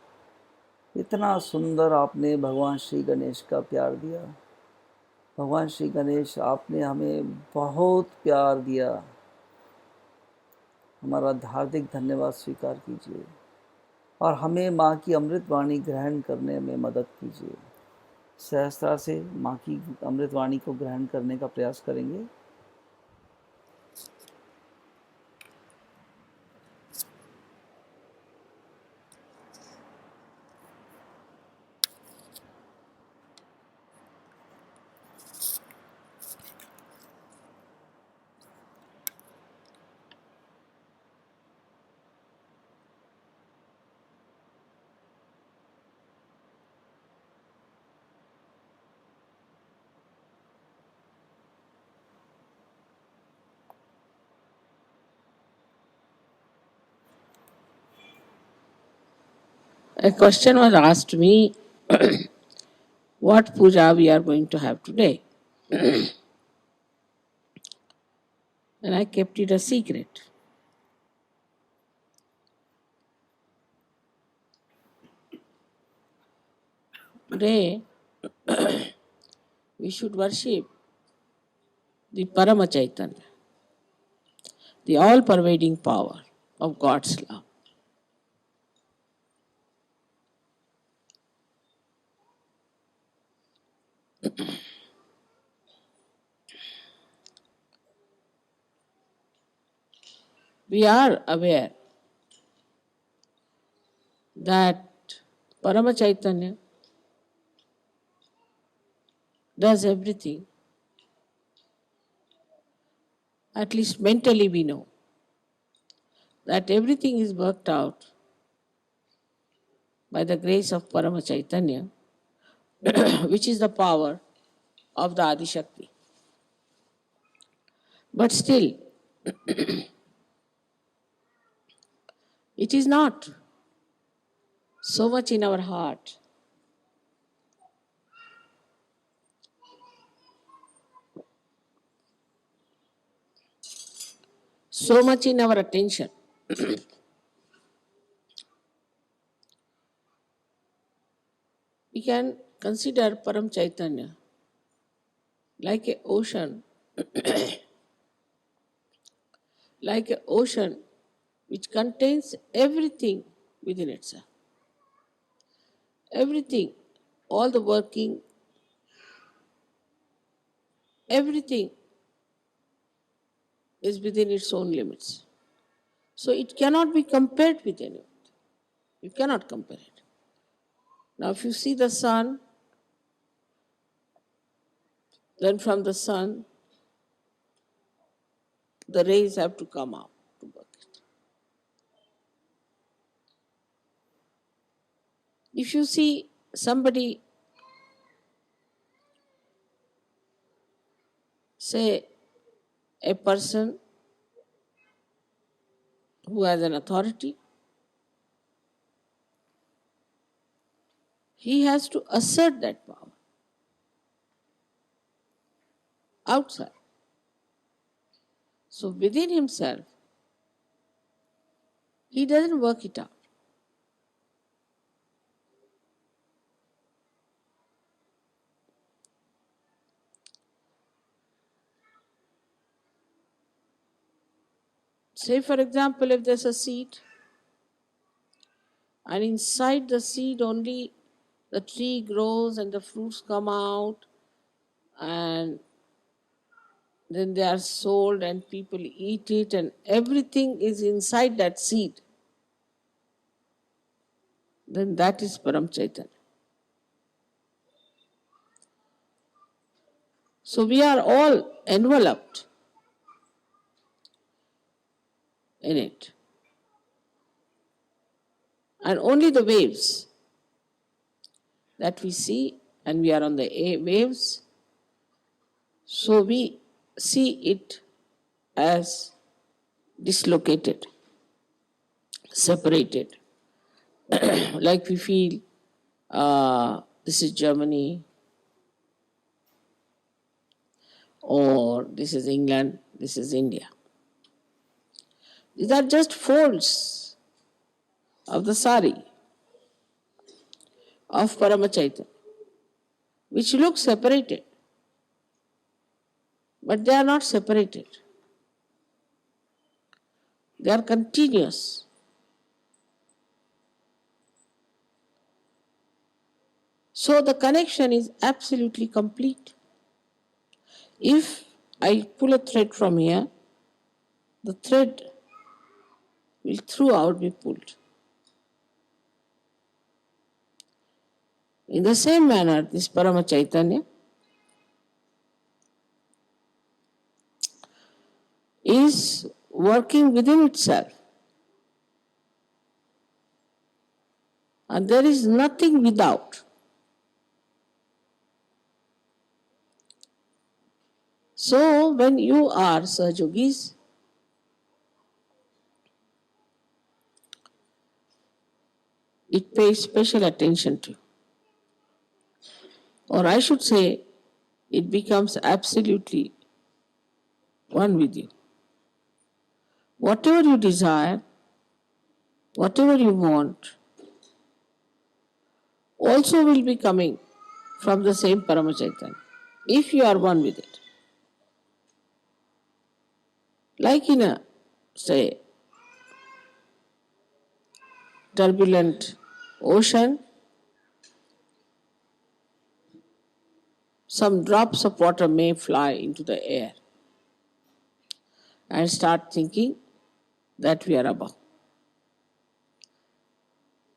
इतना सुंदर आपने भगवान श्री गणेश का प्यार दिया। भगवान श्री गणेश आपने हमें बहुत प्यार दिया, हमारा हार्दिक धन्यवाद स्वीकार कीजिए और हमें माँ की अमृत वाणी ग्रहण करने में मदद कीजिए। सहजता से माँ की अमृत वाणी को ग्रहण करने का प्रयास करेंगे। A question was asked me, what puja we are going to have today? And I kept it a secret. Today, we should worship the Parama Chaitanya, the all-pervading power of God's love. We are aware that Parama Chaitanya does everything. At least mentally we know that everything is worked out by the grace of Parama Chaitanya, which is the power of the Adi Shakti. But still, It is not. So much in our heart. So much in our attention. We can consider Param Chaitanya like an ocean, like an ocean which contains everything within itself. Everything, all the working, everything is within its own limits. So it cannot be compared with anyone. You cannot compare it. Now, if you see the sun, then from the sun, the rays have to come out to work it. If you see somebody, say a person who has an authority, he has to assert that power outside. So within himself, he doesn't work it out. Say, for example, if there's a seed, and inside the seed only the tree grows and the fruits come out, and then they are sold and people eat it, and everything is inside that seed, then that is Param Chaitanya. So we are all enveloped in it. And only the waves that we see, and we are on the waves, so we see it as dislocated, separated. Like we feel this is Germany, or this is England, this is India. These are just folds of the sari of Paramachaitanya, which look separated, but they are not separated. They are continuous. So the connection is absolutely complete. If I pull a thread from here, the thread will throughout be pulled. In the same manner, this Paramachaitanya is working within itself. And there is nothing without. So when you are Sahajogis, it pays special attention to. Or I should say, it becomes absolutely one with you. Whatever you desire, whatever you want, also will be coming from the same Paramachaitanya, if you are one with it. Like in a, say, turbulent ocean, some drops of water may fly into the air and start thinking that we are above.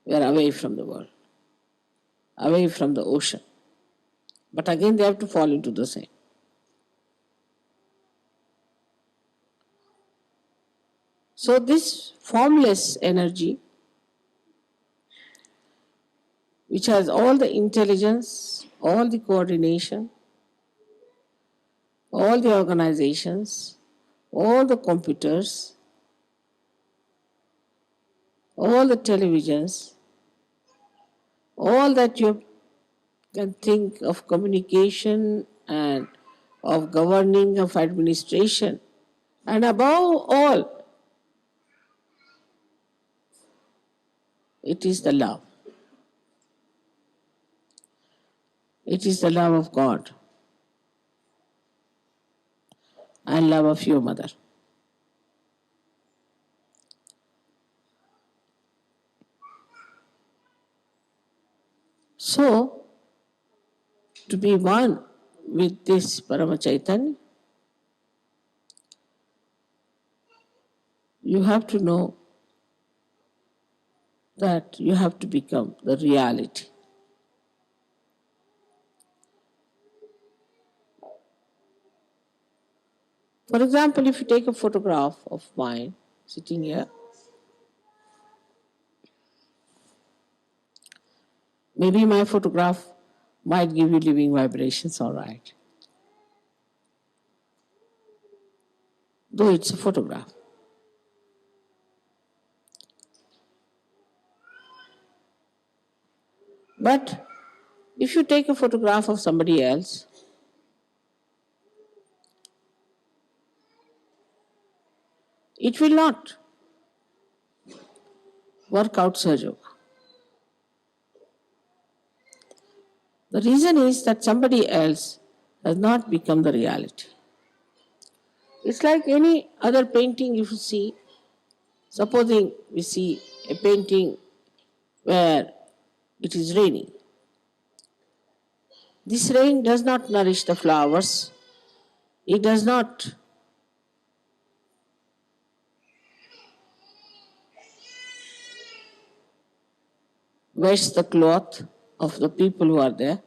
We are away from the world, away from the ocean. But again, they have to fall into the same. So this formless energy, which has all the intelligence, all the coordination, all the organizations, all the computers, all the televisions, all that you can think of communication and of governing, of administration, and above all, it is the love. It is the love of God and love of your mother. So, to be one with this Parama Chaitanya, you have to know that you have to become the reality. For example, if you take a photograph of mine sitting here, maybe my photograph might give you living vibrations, all right. Though it's a photograph. But if you take a photograph of somebody else, it will not work out Sahaja Yoga. The reason is that somebody else has not become the reality. It's like any other painting if you see. Supposing we see a painting where it is raining. This rain does not nourish the flowers. It does not wash the cloth of the people who are there.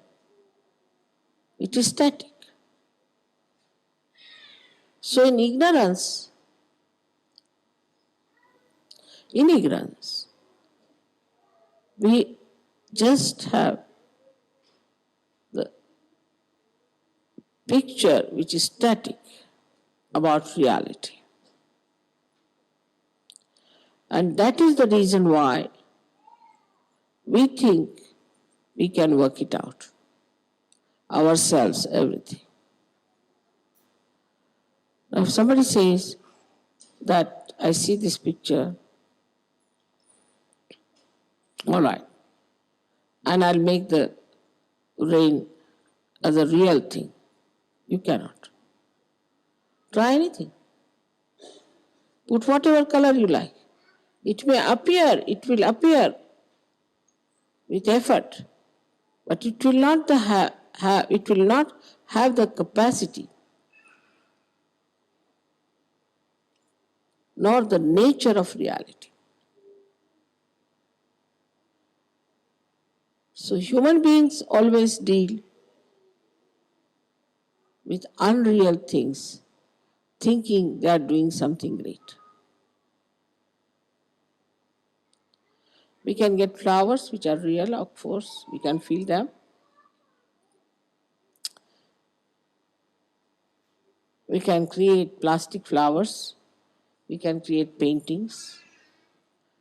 It is static. So in ignorance, we just have the picture which is static about reality. And that is the reason why we think we can work it out. Ourselves, everything. Now if somebody says that I see this picture, all right, and I'll make the rain as a real thing. You cannot. Try anything. Put whatever color you like. It will appear with effort, but it will not have the capacity nor the nature of reality. So human beings always deal with unreal things, thinking they are doing something great. We can get flowers which are real, of course, we can feel them. We can create plastic flowers, we can create paintings,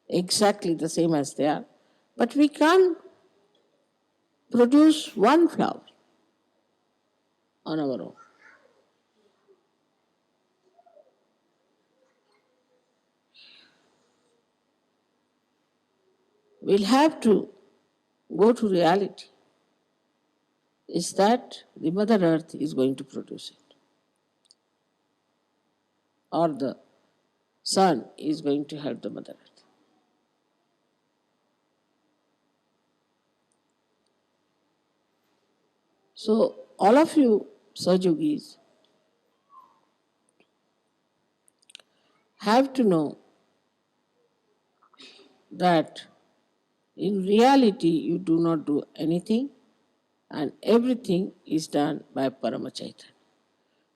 exactly the same as they are, but we can't produce one flower on our own. We'll have to go to reality. Is that the Mother Earth is going to produce it, or the sun is going to help the Mother Earth. So all of you Sahajogis have to know that in reality you do not do anything and everything is done by Parama Chaitanya.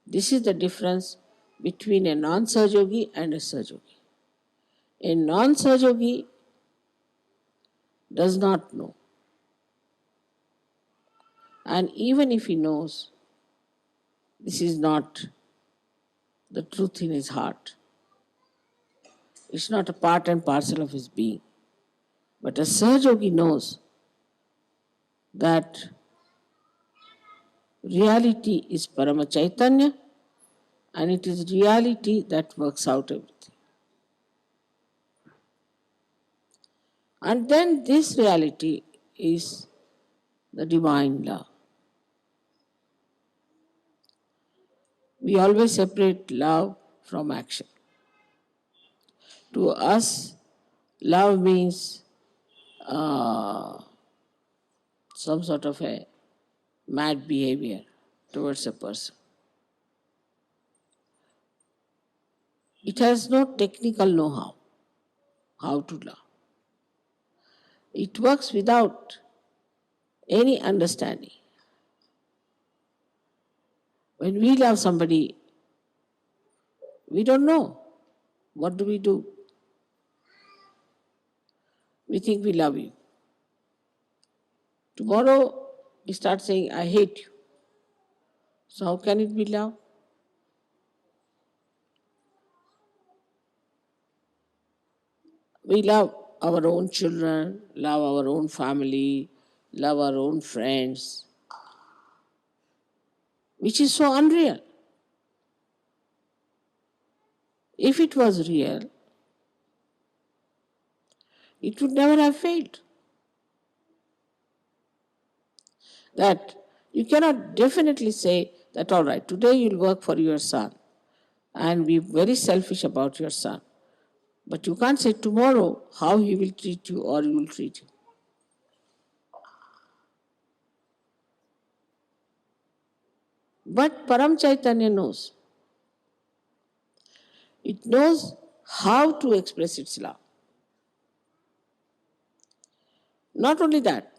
This is the difference between a non-Sahajogi and a Sahajogi. A non-Sahajogi does not know. And even if he knows, this is not the truth in his heart. It's not a part and parcel of his being. But a Sahajogi knows that reality is Parama Chaitanya, and it is reality that works out everything. And then this reality is the divine love. We always separate love from action. To us, love means some sort of a mad behavior towards a person. It has no technical know how to love. It works without any understanding. When we love somebody, we don't know. What do we do? We think we love you. Tomorrow, we start saying, I hate you. So, how can it be love? We love our own children, love our own family, love our own friends, which is so unreal. If it was real, it would never have failed. That you cannot definitely say that, all right, today you'll work for your son and be very selfish about your son. But you can't say tomorrow how he will treat you or you will treat him. But Param Chaitanya knows. It knows how to express its love. Not only that,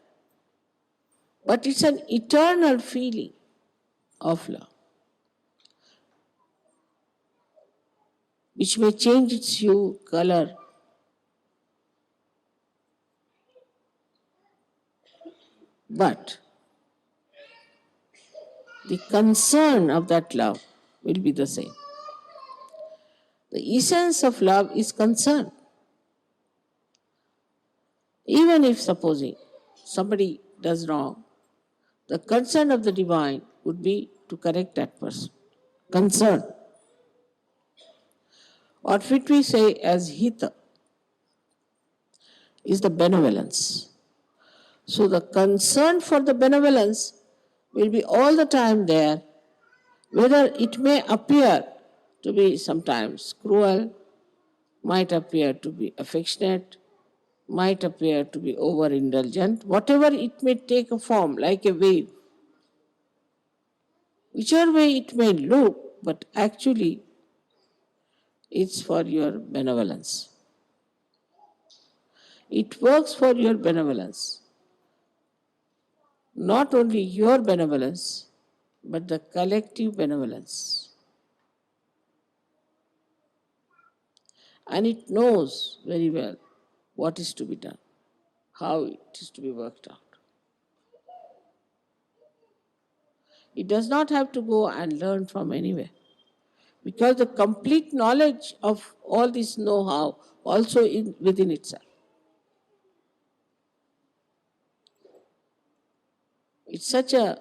but it's an eternal feeling of love, which may change its hue, color, but the concern of that love will be the same. The essence of love is concern. Even if, supposing, somebody does wrong, the concern of the divine would be to correct that person. Concern. Or what we say as hita is the benevolence. So the concern for the benevolence will be all the time there, whether it may appear to be sometimes cruel, might appear to be affectionate, might appear to be overindulgent, whatever it may take a form, like a wave. Whichever way it may look, but actually it's for your benevolence. It works for your benevolence. Not only your benevolence, but the collective benevolence. And it knows very well what is to be done, how it is to be worked out. It does not have to go and learn from anywhere, because the complete knowledge of all this know-how also within itself. It's such a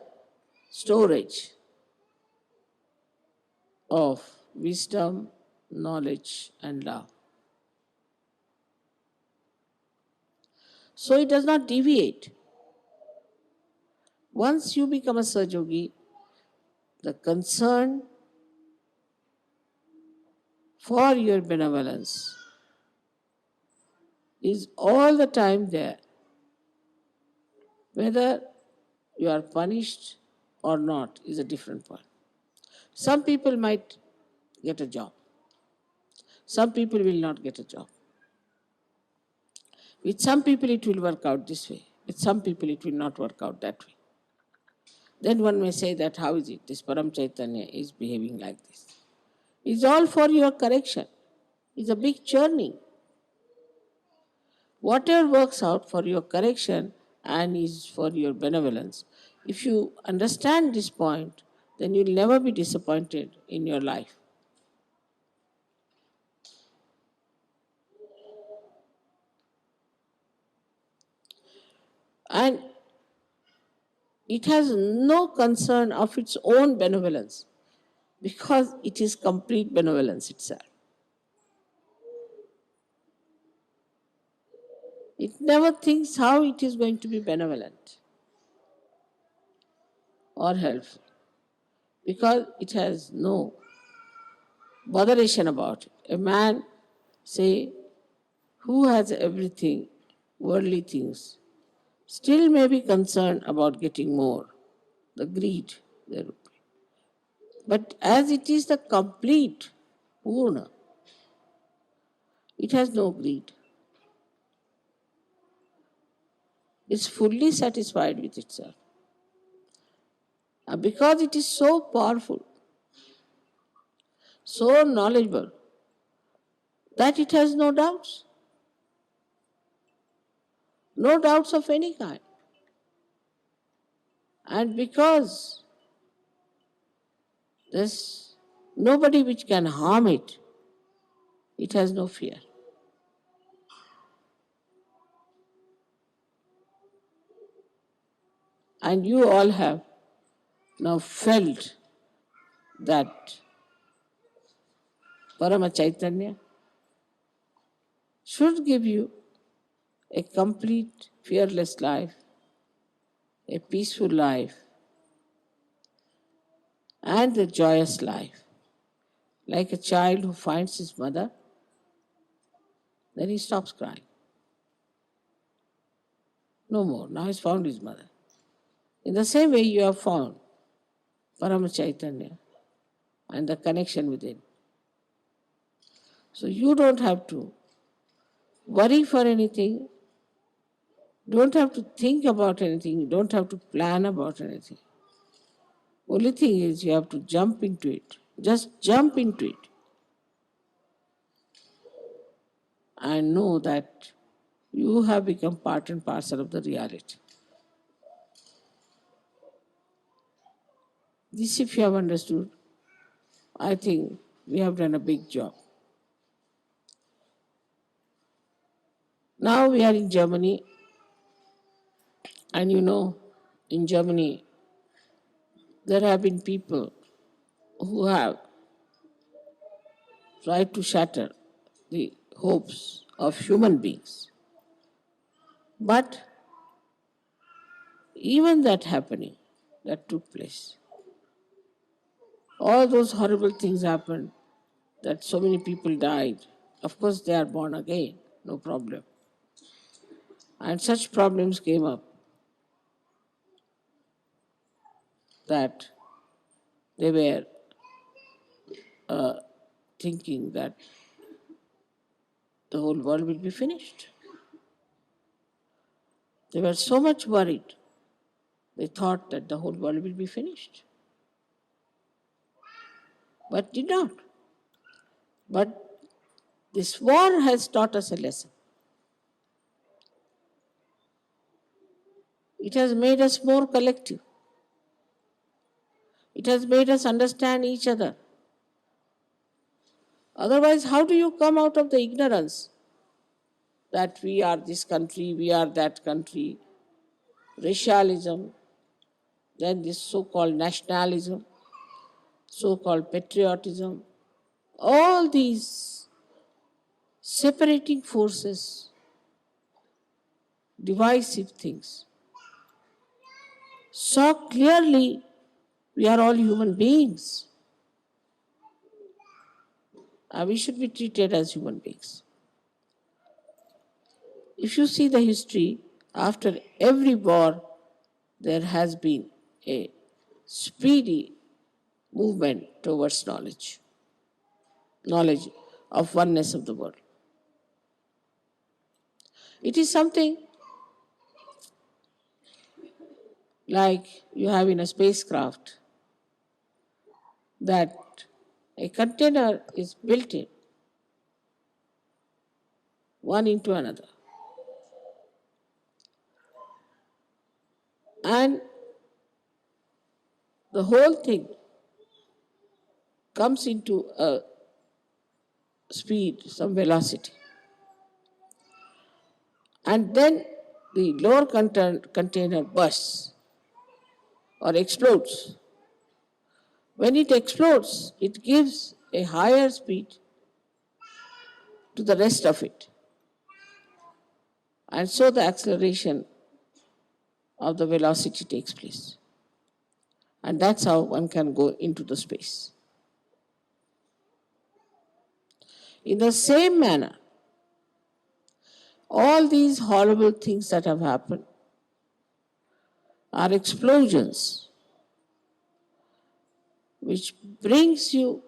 storage of wisdom, knowledge, and love. So it does not deviate. Once you become a Sahajogi, the concern for your benevolence is all the time there. Whether you are punished or not is a different point. Some people might get a job. Some people will not get a job. With some people it will work out this way. With some people it will not work out that way. Then one may say that how is it this Param Chaitanya is behaving like this? It's all for your correction. It's a big churning. Whatever works out for your correction and is for your benevolence, if you understand this point, then you'll never be disappointed in your life. It has no concern of its own benevolence because it is complete benevolence itself. It never thinks how it is going to be benevolent or helpful because it has no botheration about it. A man, say, who has everything, worldly things, still may be concerned about getting more, the greed there would be. But as it is the complete Purna, it has no greed. It's fully satisfied with itself. And because it is so powerful, so knowledgeable, that it has no doubts. No doubts of any kind. And because there's nobody which can harm it, it has no fear. And you all have now felt that Parama Chaitanya should give you a complete, fearless life, a peaceful life, and a joyous life. Like a child who finds his mother, then he stops crying. No more. Now he's found his mother. In the same way, you have found Parama Chaitanya and the connection within. So you don't have to worry for anything, don't have to think about anything, don't have to plan about anything. Only thing is you have to jump into it. Just jump into it. And know that you have become part and parcel of the reality. This, if you have understood, I think we have done a big job. Now we are in Germany, and you know, in Germany, there have been people who have tried to shatter the hopes of human beings. But even that happening, that took place, all those horrible things happened, that so many people died. Of course, they are born again, no problem. And such problems came up that they were thinking that the whole world will be finished. They were so much worried. They thought that the whole world will be finished. But did not. But this war has taught us a lesson. It has made us more collective. It has made us understand each other. Otherwise, how do you come out of the ignorance that we are this country, we are that country, racialism, then this so-called nationalism, so-called patriotism, all these separating forces, divisive things. So clearly, we are all human beings. And we should be treated as human beings. If you see the history, after every war, there has been a speedy movement towards knowledge of oneness of the world. It is something like you have in a spacecraft, that a container is built in, one into another. And the whole thing comes into a speed, some velocity. And then the lower container bursts. or explodes. When it explodes, it gives a higher speed to the rest of it. And so the acceleration of the velocity takes place. And that's how one can go into the space. In the same manner, all these horrible things that have happened are explosions which brings you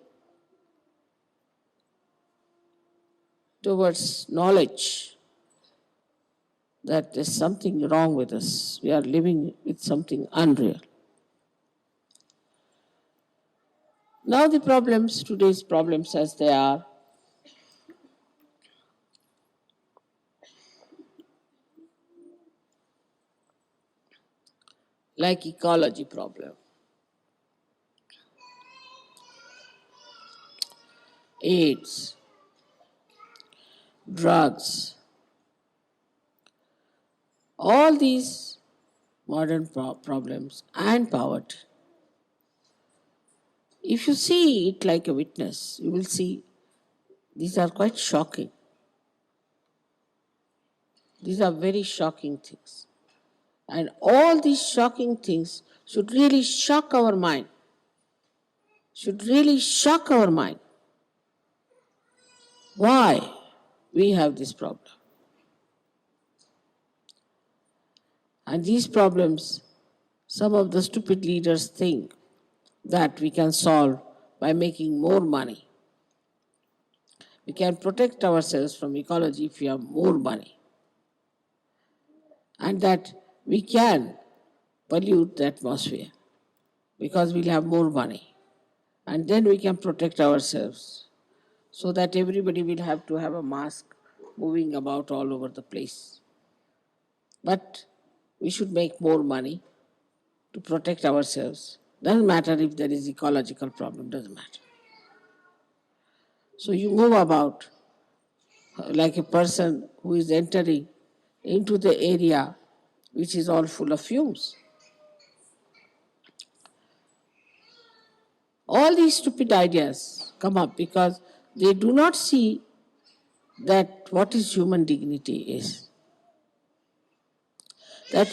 towards knowledge that there's something wrong with us. We are living with something unreal. Now the problems, today's problems as they are, like ecology problem, AIDS, drugs, all these modern problems and poverty. If you see it like a witness, you will see these are quite shocking. These are very shocking things. And all these shocking things should really shock our mind. Should really shock our mind. Why we have this problem? And these problems, some of the stupid leaders think that we can solve by making more money. We can protect ourselves from ecology if we have more money. And that we can pollute the atmosphere because we'll have more money. And then we can protect ourselves so that everybody will have to have a mask moving about all over the place. But we should make more money to protect ourselves. Doesn't matter if there is ecological problem, doesn't matter. So you move about like a person who is entering into the area which is all full of fumes. All these stupid ideas come up because they do not see that what is human dignity is. That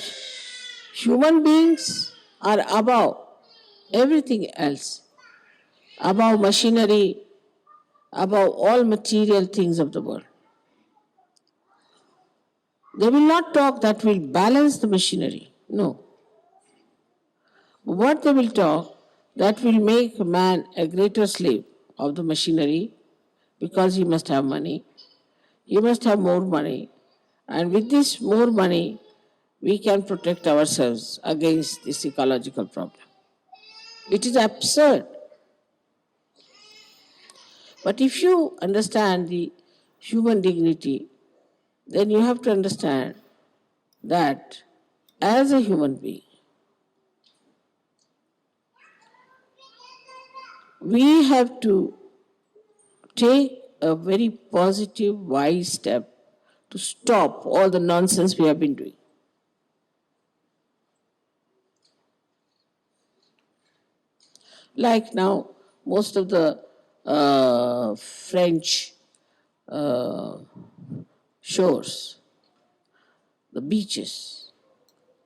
human beings are above everything else, above machinery, above all material things of the world. They will not talk that will balance the machinery. No. What they will talk, that will make man a greater slave of the machinery because he must have money. He must have more money. And with this more money, we can protect ourselves against this ecological problem. It is absurd. But if you understand the human dignity, then you have to understand that as a human being, we have to take a very positive, wise step to stop all the nonsense we have been doing. Like now, most of the French shores, the beaches,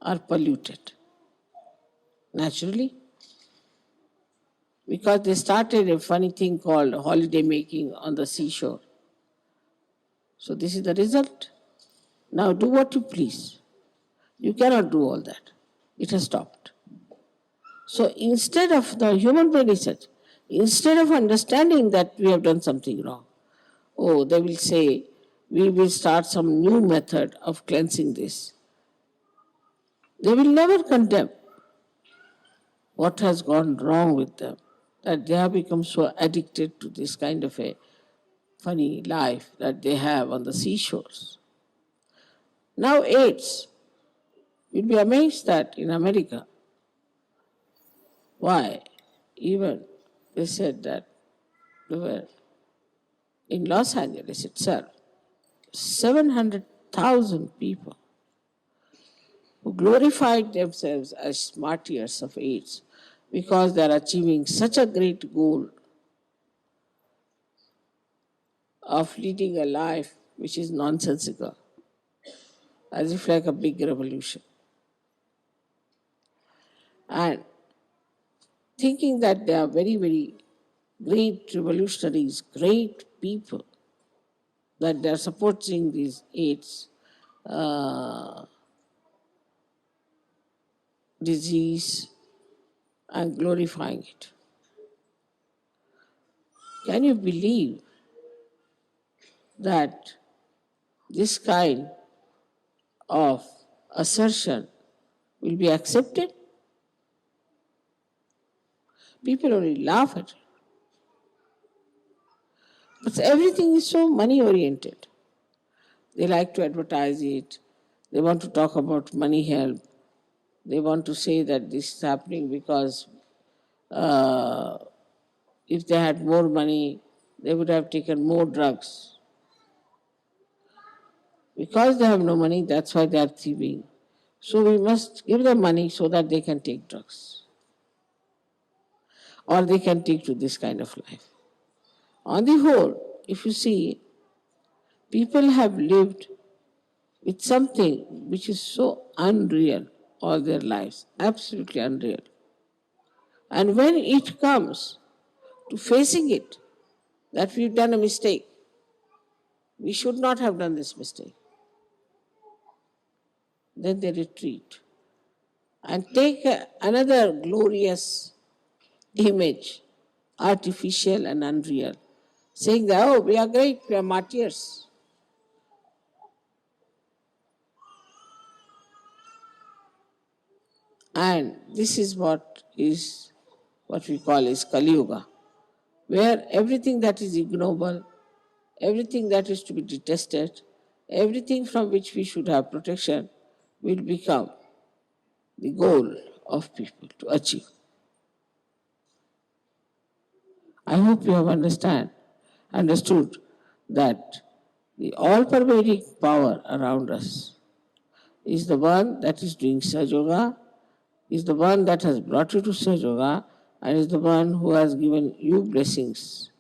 are polluted naturally because they started a funny thing called holiday making on the seashore. So this is the result. Now do what you please. You cannot do all that. It has stopped. So instead of the human brain is such, instead of understanding that we have done something wrong, oh, they will say, we will start some new method of cleansing this. They will never condemn what has gone wrong with them, that they have become so addicted to this kind of a funny life that they have on the seashores. Now AIDS, you'll be amazed that in America, why? Even they said that they were in Los Angeles itself, 700,000 people who glorified themselves as martyrs of AIDS because they are achieving such a great goal of leading a life which is nonsensical, as if like a big revolution. And thinking that they are very, very great revolutionaries, great people, that they are supporting these AIDS disease and glorifying it. Can you believe that this kind of assertion will be accepted? People only laugh at it. But everything is so money oriented. They like to advertise it. They want to talk about money help. They want to say that this is happening because uh, if they had more money, they would have taken more drugs. Because they have no money, that's why they are thieving. So we must give them money so that they can take drugs or they can take to this kind of life. On the whole, if you see, people have lived with something which is so unreal all their lives, absolutely unreal. And when it comes to facing it, that we've done a mistake, we should not have done this mistake, then they retreat and take another glorious image, artificial and unreal, saying that, oh, we are great, we are martyrs. And this is what we call is Kali Yuga, where everything that is ignoble, everything that is to be detested, everything from which we should have protection will become the goal of people to achieve. I hope you have understood that the all-pervading power around us is the one that is doing Sahaja Yoga, is the one that has brought you to Sahaja Yoga, and is the one who has given you blessings,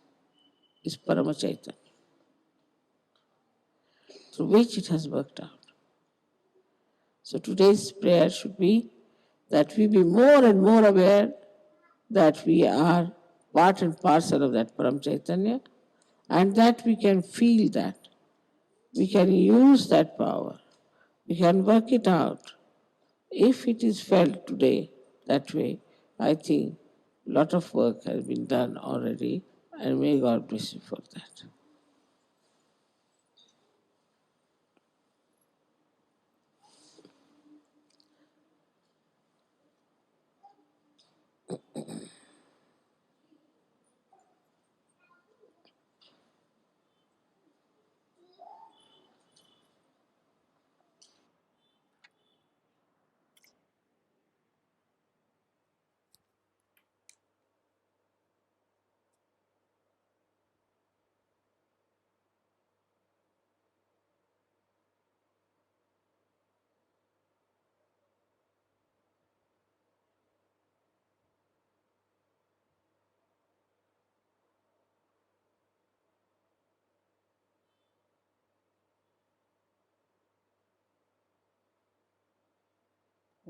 is Parama Chaitanya, through which it has worked out. So today's prayer should be that we be more and more aware that we are part and parcel of that Param Chaitanya, and that we can feel that. We can use that power. We can work it out. If it is felt today that way, I think a lot of work has been done already, and may God bless you for that.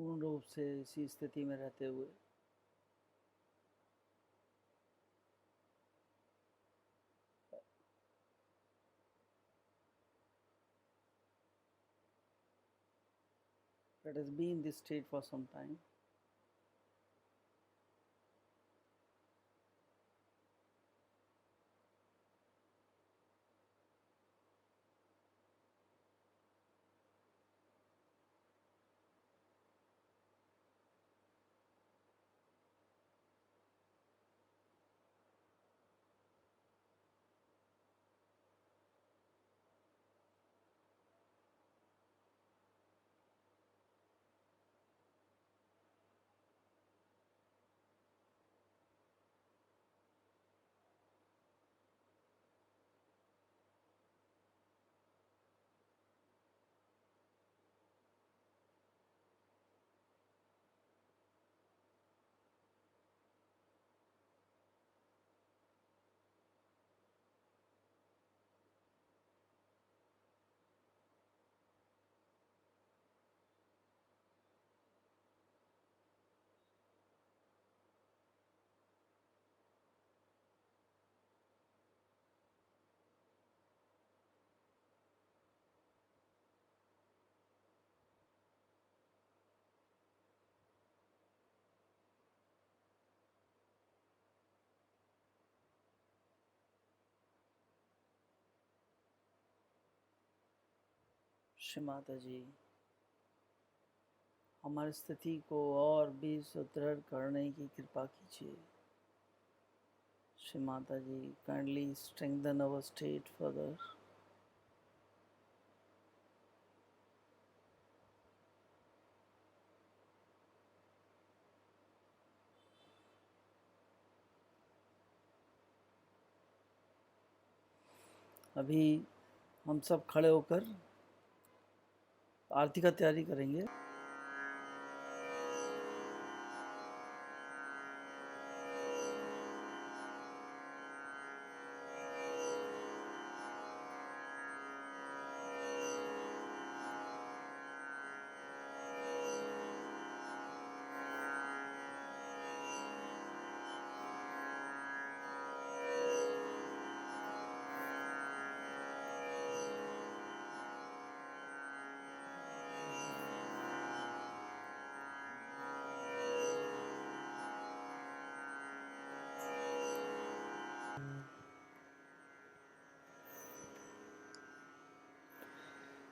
पूर्ण रूप से इसी स्थिति में रहते हुए let us be in this state for some time. Shri Mata जी, हमारी स्थिति को और भी सुदृढ़ करने की कृपा कीजिए। Shri Mata ji, kindly strengthen our state further. अभी हम सब खड़े होकर आरती का तैयारी करेंगे।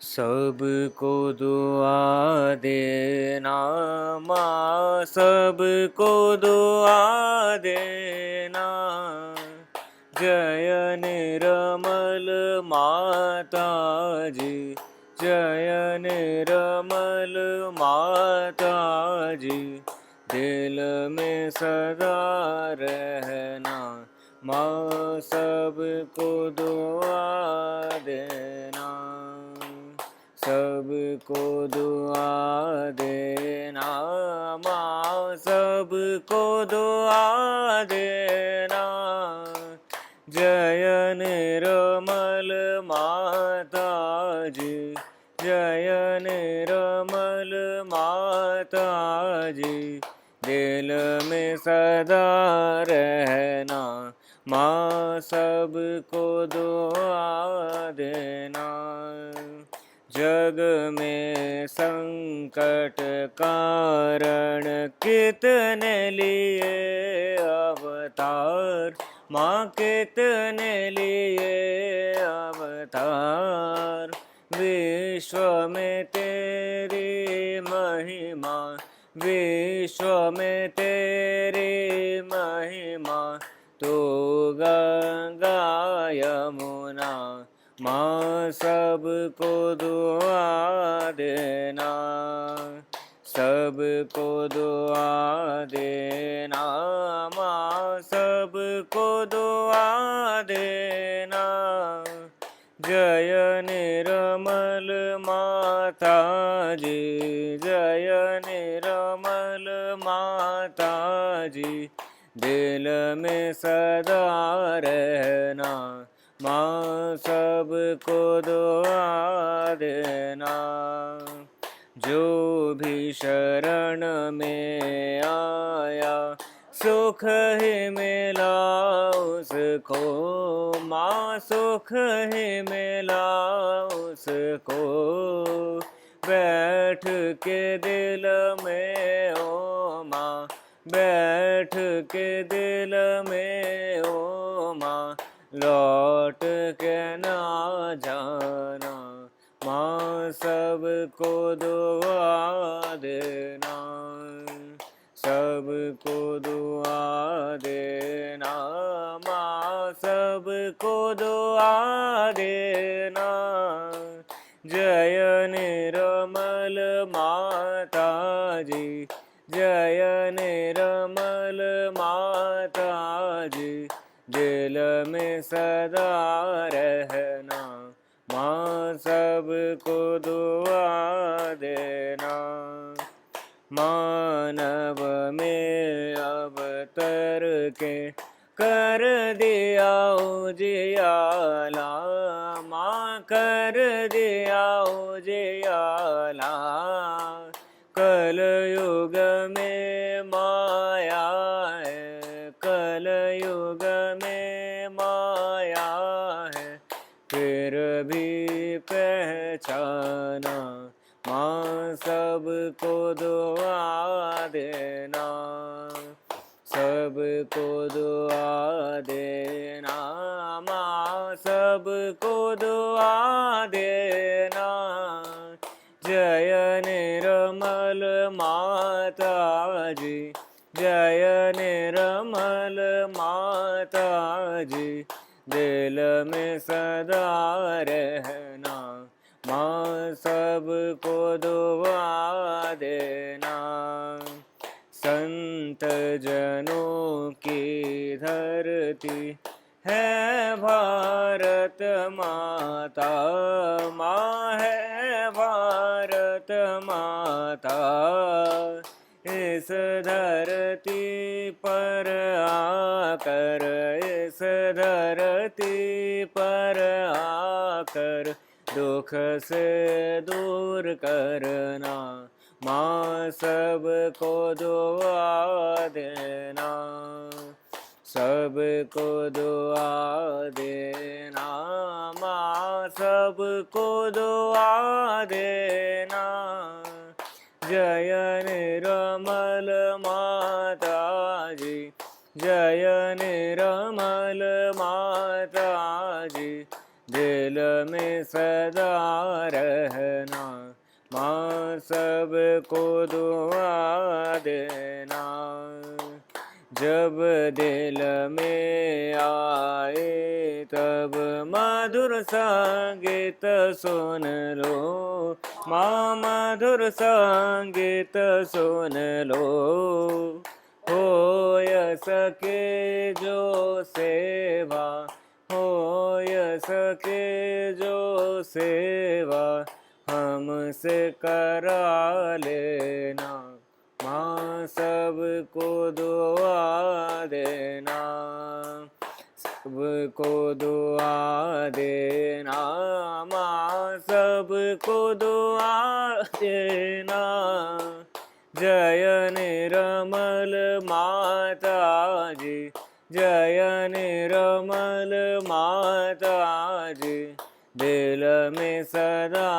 सबको दुआ देना माँ, सबको दुआ देना। जय निर्मल माता जी, जय निर्मल माता जी। दिल में सदा रहना माँ, सबको दुआ देना। सबको दुआ देना माँ, सबको दुआ देना। जय निर्मल माता जी, जय निर्मल माता जी। दिल में सदा रहना माँ, सबको दुआ देना। जग में संकट कारण कितने लिए अवतार माँ, कितने लिए अवतार। विश्व में तेरी महिमा, विश्व में तेरी महिमा। तो गंगा यमुना माँ, सबको दुआ देना, सबको दुआ देना माँ, सबको दुआ देना। जय निर्मल माता जी, जय निर्मल माता जी। दिल में सदा रहना माँ, सबको दुआ देना। जो भी शरण में आया सुख ही मिला उसको माँ, सुख ही मिला उसको। बैठ के दिल में ओ माँ, बैठ के दिल में ओ माँ। लौट के ना जाना माँ, सबको दुआ देना, सबको दुआ देना माँ, सबको दुआ देना। जय निर्मल माता जी, जय निर्मल माता जी। दिल में सदा रहना माँ, सबको दुआ देना। मानव में अवतर के कर दिया उजियाला माँ, कर दिया उजियाला। कल युग में माया है, कल युग में माया है। फिर भी पहचाना माँ, सबको दुआ देना, सबको दुआ देना माँ, सबको दुआ देना। निर्मल माता जी, जय निर्मल माता जी, दिल में सदा रहना, माँ सबको दुआ देना। संत जनों की धरती है भारत माता, माँ है भारत माता। इस धरती पर आकर, इस धरती पर आकर दुख से दूर करना, माँ सबको दुआ देना, सबको दुआ देना, माँ सबको दुआ देना। जय निर्मल माता जी, जय निर्मल माता जी, दिल में सदा रहना, माँ सबको दुआ देना। जब दिल में आए तब मधुर संगीत सुन लो, माँ मधुर संगीत सुन लो। हो सके जो सेवा, हो सके जो सेवा, हमसे करा लेना, माँ सबको दुआ देना, सबको दुआ देना, माँ सबको दुआ देना। जय निर्मल माता जी, जय निर्मल माता जी, दिल में सदा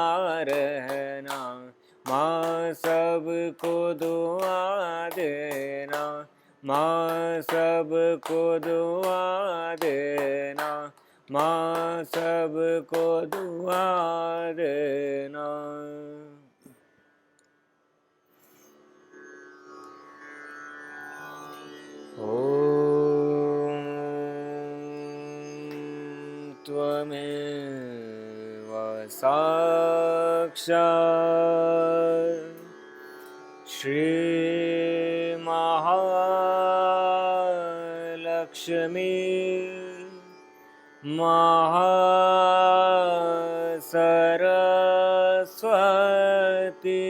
रहना, माँ सबको दुआ देना, माँ सबको दुआ देना, माँ सबको दुआ देना। ॐ त्वमेव साक्षात् श्रीमहालक्ष्मी महासरस्वती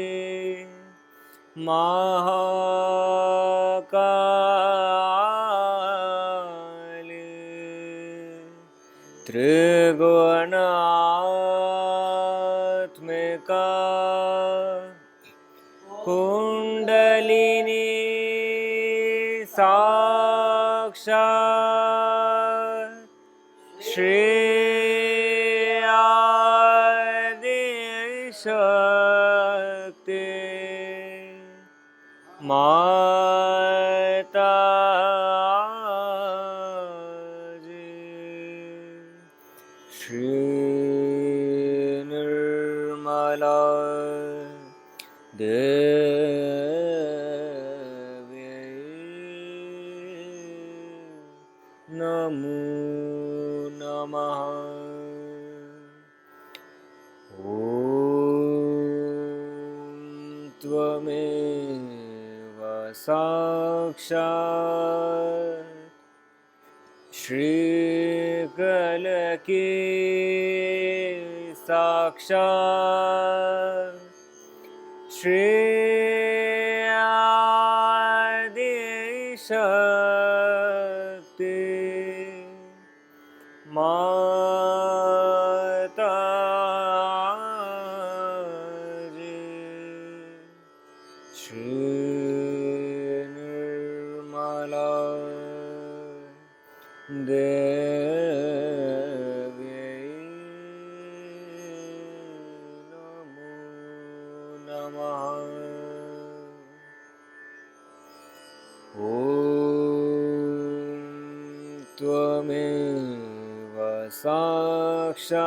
महाकाली त्रिगुणात्मिका कुंडलिनी साक्षात् श्री आदिशक्ति माता जी। श्री निर्मला देव्यै नमो नमः। ॐ त्वमेव साक्षात् श्रीकलकी साक्षात् श्री आदिशक्ति माता जी। श्री निर्मला देव्यै नमो नमः। ॐ त्वमेव साक्षात्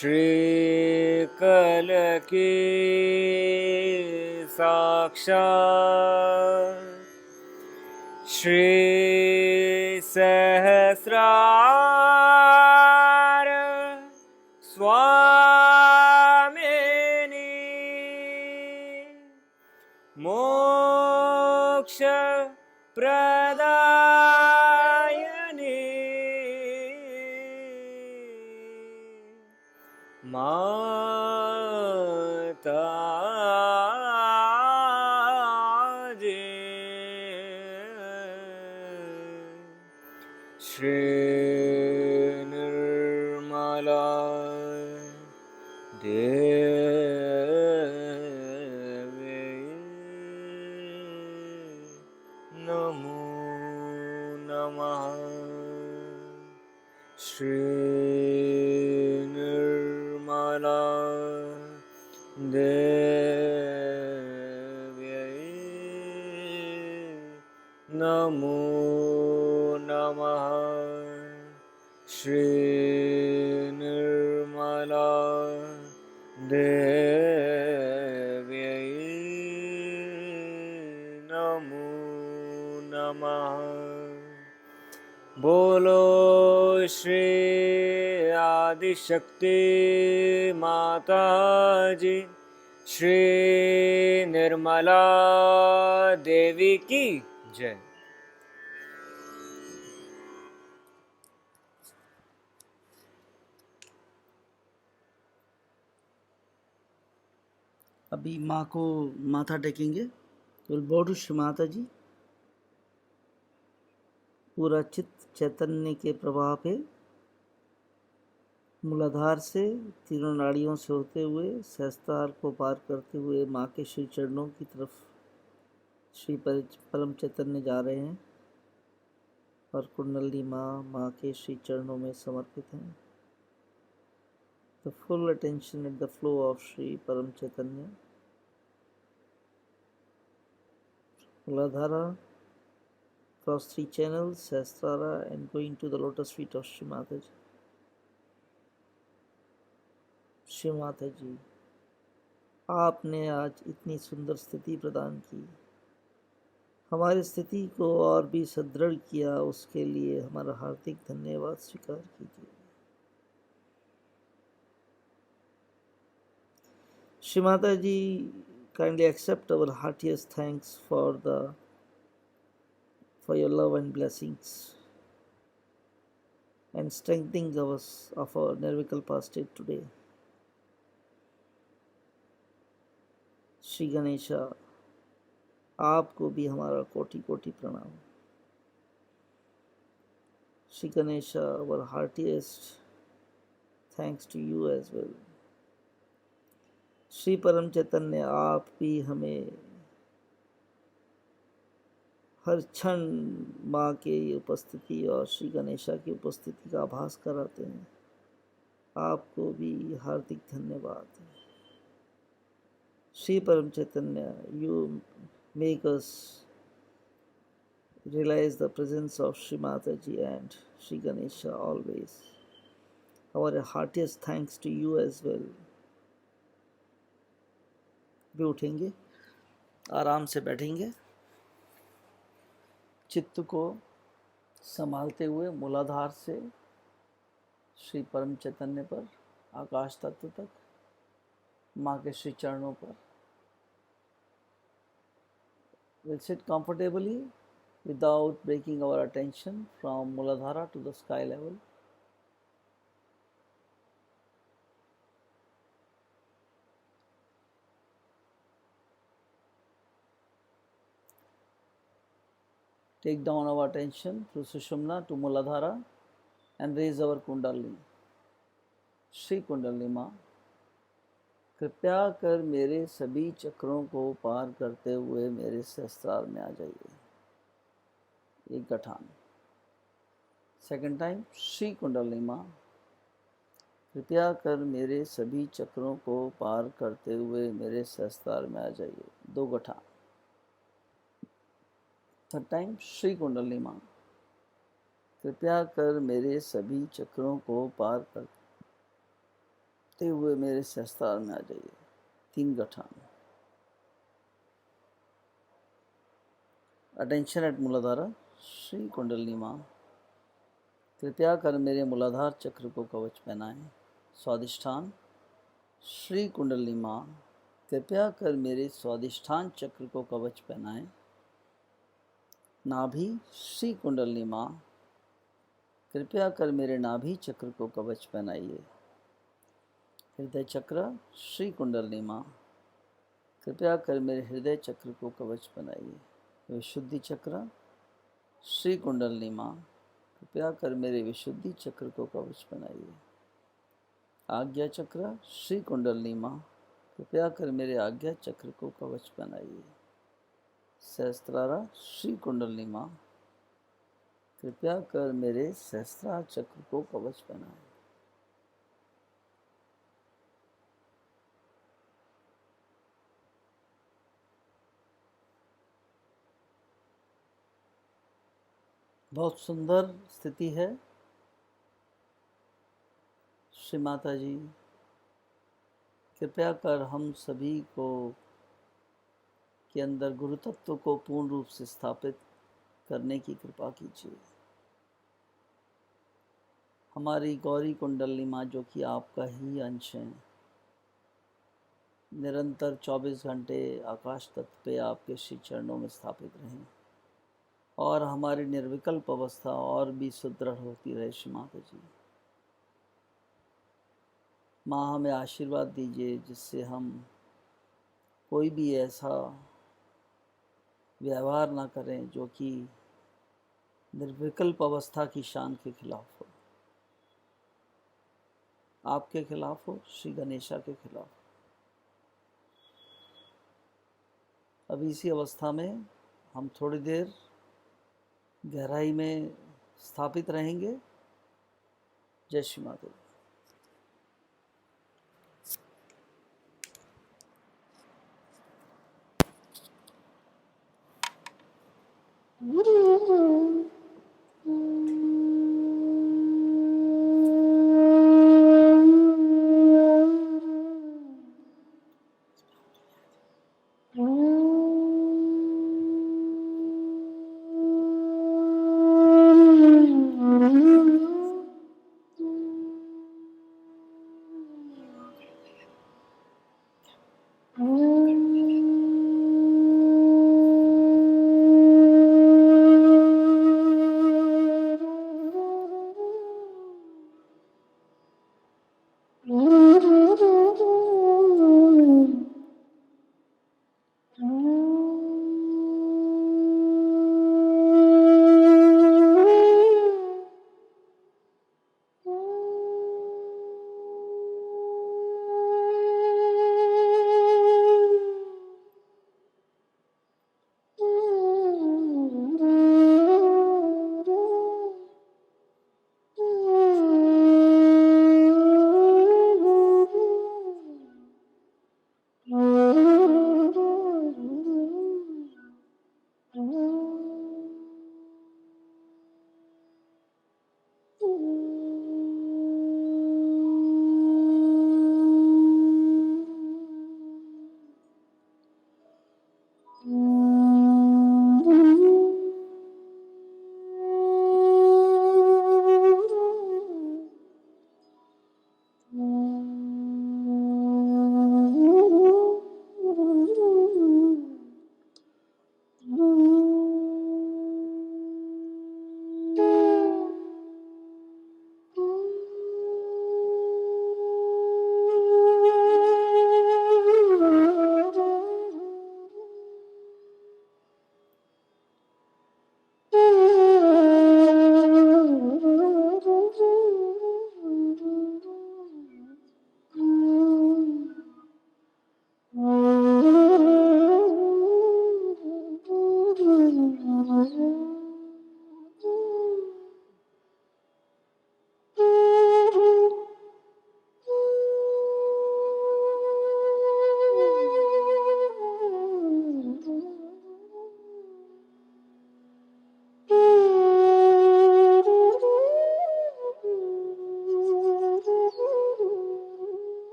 श्रीकल की साक्षात् श्री सहस्रार स्वामिनी मोक्ष प्रदायिनी माता श्री निर्मला देवी नमो नमः श्री निर्मला देव्यै नमो नमः श्री निर्मला देव्यै नमो नमः बोलो श्री आदिशक्ति माता जी श्री निर्मला देवी की जय। अभी माँ को माथा टेकेंगे। Will bow to Shri Mata जी। पूरा चित्त चैतन्य के प्रभाव पे मूलाधार से तीनों नाड़ियों से होते हुए सहस्त्रार को पार करते हुए माँ के श्री चरणों की तरफ श्री परम चैतन्य जा रहे हैं और कुंडली माँ के श्री चरणों में समर्पित हैं। The full attention at the flow of Sri Param Chaitanya, Muladhara, cross 3 channels, Sahasrara, and going to the lotus feet of Shri Mataji. Shri Mata जी, आपने आज इतनी सुंदर स्थिति प्रदान की, हमारी स्थिति को और भी सुदृढ़ किया, उसके लिए हमारा हार्दिक धन्यवाद स्वीकार कीजिए। श्री माता जी, kindly accept our heartiest thanks for your love and blessings and strengthening us of our Nirvikalpa state today. Shri Ganesha, आपको भी हमारा कोटि कोटि प्रणाम। Shri Ganesha, our heartiest thanks to you as well. Shri Param चैतन्य, आप भी हमें हर क्षण माँ की उपस्थिति और श्री गणेशा की उपस्थिति का आभास कराते हैं। आपको भी हार्दिक धन्यवाद। श्री परम चैतन्य, you make us realize the presence of Shri Mataji and Shri Ganesha always. Our heartiest thanks to you as well. भी उठेंगे, आराम से बैठेंगे, चित्त को संभालते हुए मूलाधार से श्री परम चैतन्य पर, आकाश तत्व तक, माँ के श्री चरणों पर। We'll sit comfortably without breaking our attention from Muladhara to the sky level. Take down our attention through Sushumna to Muladhara and raise our Kundalini. Shri कुंडली माँ, कृपया कर मेरे सभी चक्रों को पार करते हुए मेरे सहस्त्रार में आ जाइए। एक गठान। सेकंड टाइम, श्री कुंडली माँ, कृपया कर मेरे सभी चक्रों को पार करते हुए मेरे सहस्त्रार में आ जाइए। दो गठान। थर्ड टाइम, श्री कुंडली माँ, कृपया कर मेरे सभी चक्रों को पार कर घटते हुए मेरे सहस्त्रार में आ जाइए। 3 गठान। Attention eight मूलाधारा। श्री कुंडलिनी माँ, कृपया कर मेरे मूलाधार चक्र को कवच पहनाएं। स्वादिष्ठान। श्री कुंडलिनी माँ, कृपया कर मेरे स्वादिष्ठान चक्र को कवच पहनाएं। नाभि। श्री कुंडलिनी माँ, कृपया कर मेरे नाभि चक्र को कवच पहनाइए। हृदय चक्र। श्री कुंडलिनी माँ, कृपया कर मेरे हृदय चक्र को कवच पहनाइए। विशुद्धि चक्र। श्री कुंडलिनी माँ, कृपया कर मेरे विशुद्धि चक्र को कवच पहनाइए। आज्ञा चक्र। श्री कुंडलिनी माँ, कृपया कर मेरे आज्ञा चक्र को कवच पहनाइए। सहस्त्रारा। श्री कुंडलिनी माँ, कृपया कर मेरे सहस्त्रार चक्र को कवच पहनाएं। बहुत सुंदर स्थिति है। श्री माता जी, कृपया कर हम सभी को के अंदर गुरु तत्व को पूर्ण रूप से स्थापित करने की कृपा कीजिए। हमारी गौरी कुंडली माँ, जो कि आपका ही अंश है, निरंतर 24 घंटे आकाश तत्व पे आपके श्री चरणों में स्थापित रहें और हमारी निर्विकल्प अवस्था और भी सुदृढ़ होती रहे। श्री माता जी, माँ हमें आशीर्वाद दीजिए जिससे हम कोई भी ऐसा व्यवहार ना करें जो कि निर्विकल्प अवस्था की शान के खिलाफ हो, आपके खिलाफ हो, श्री गणेशा के खिलाफ। अब इसी अवस्था में हम थोड़ी देर गहराई में स्थापित रहेंगे। जय श्री माता दी।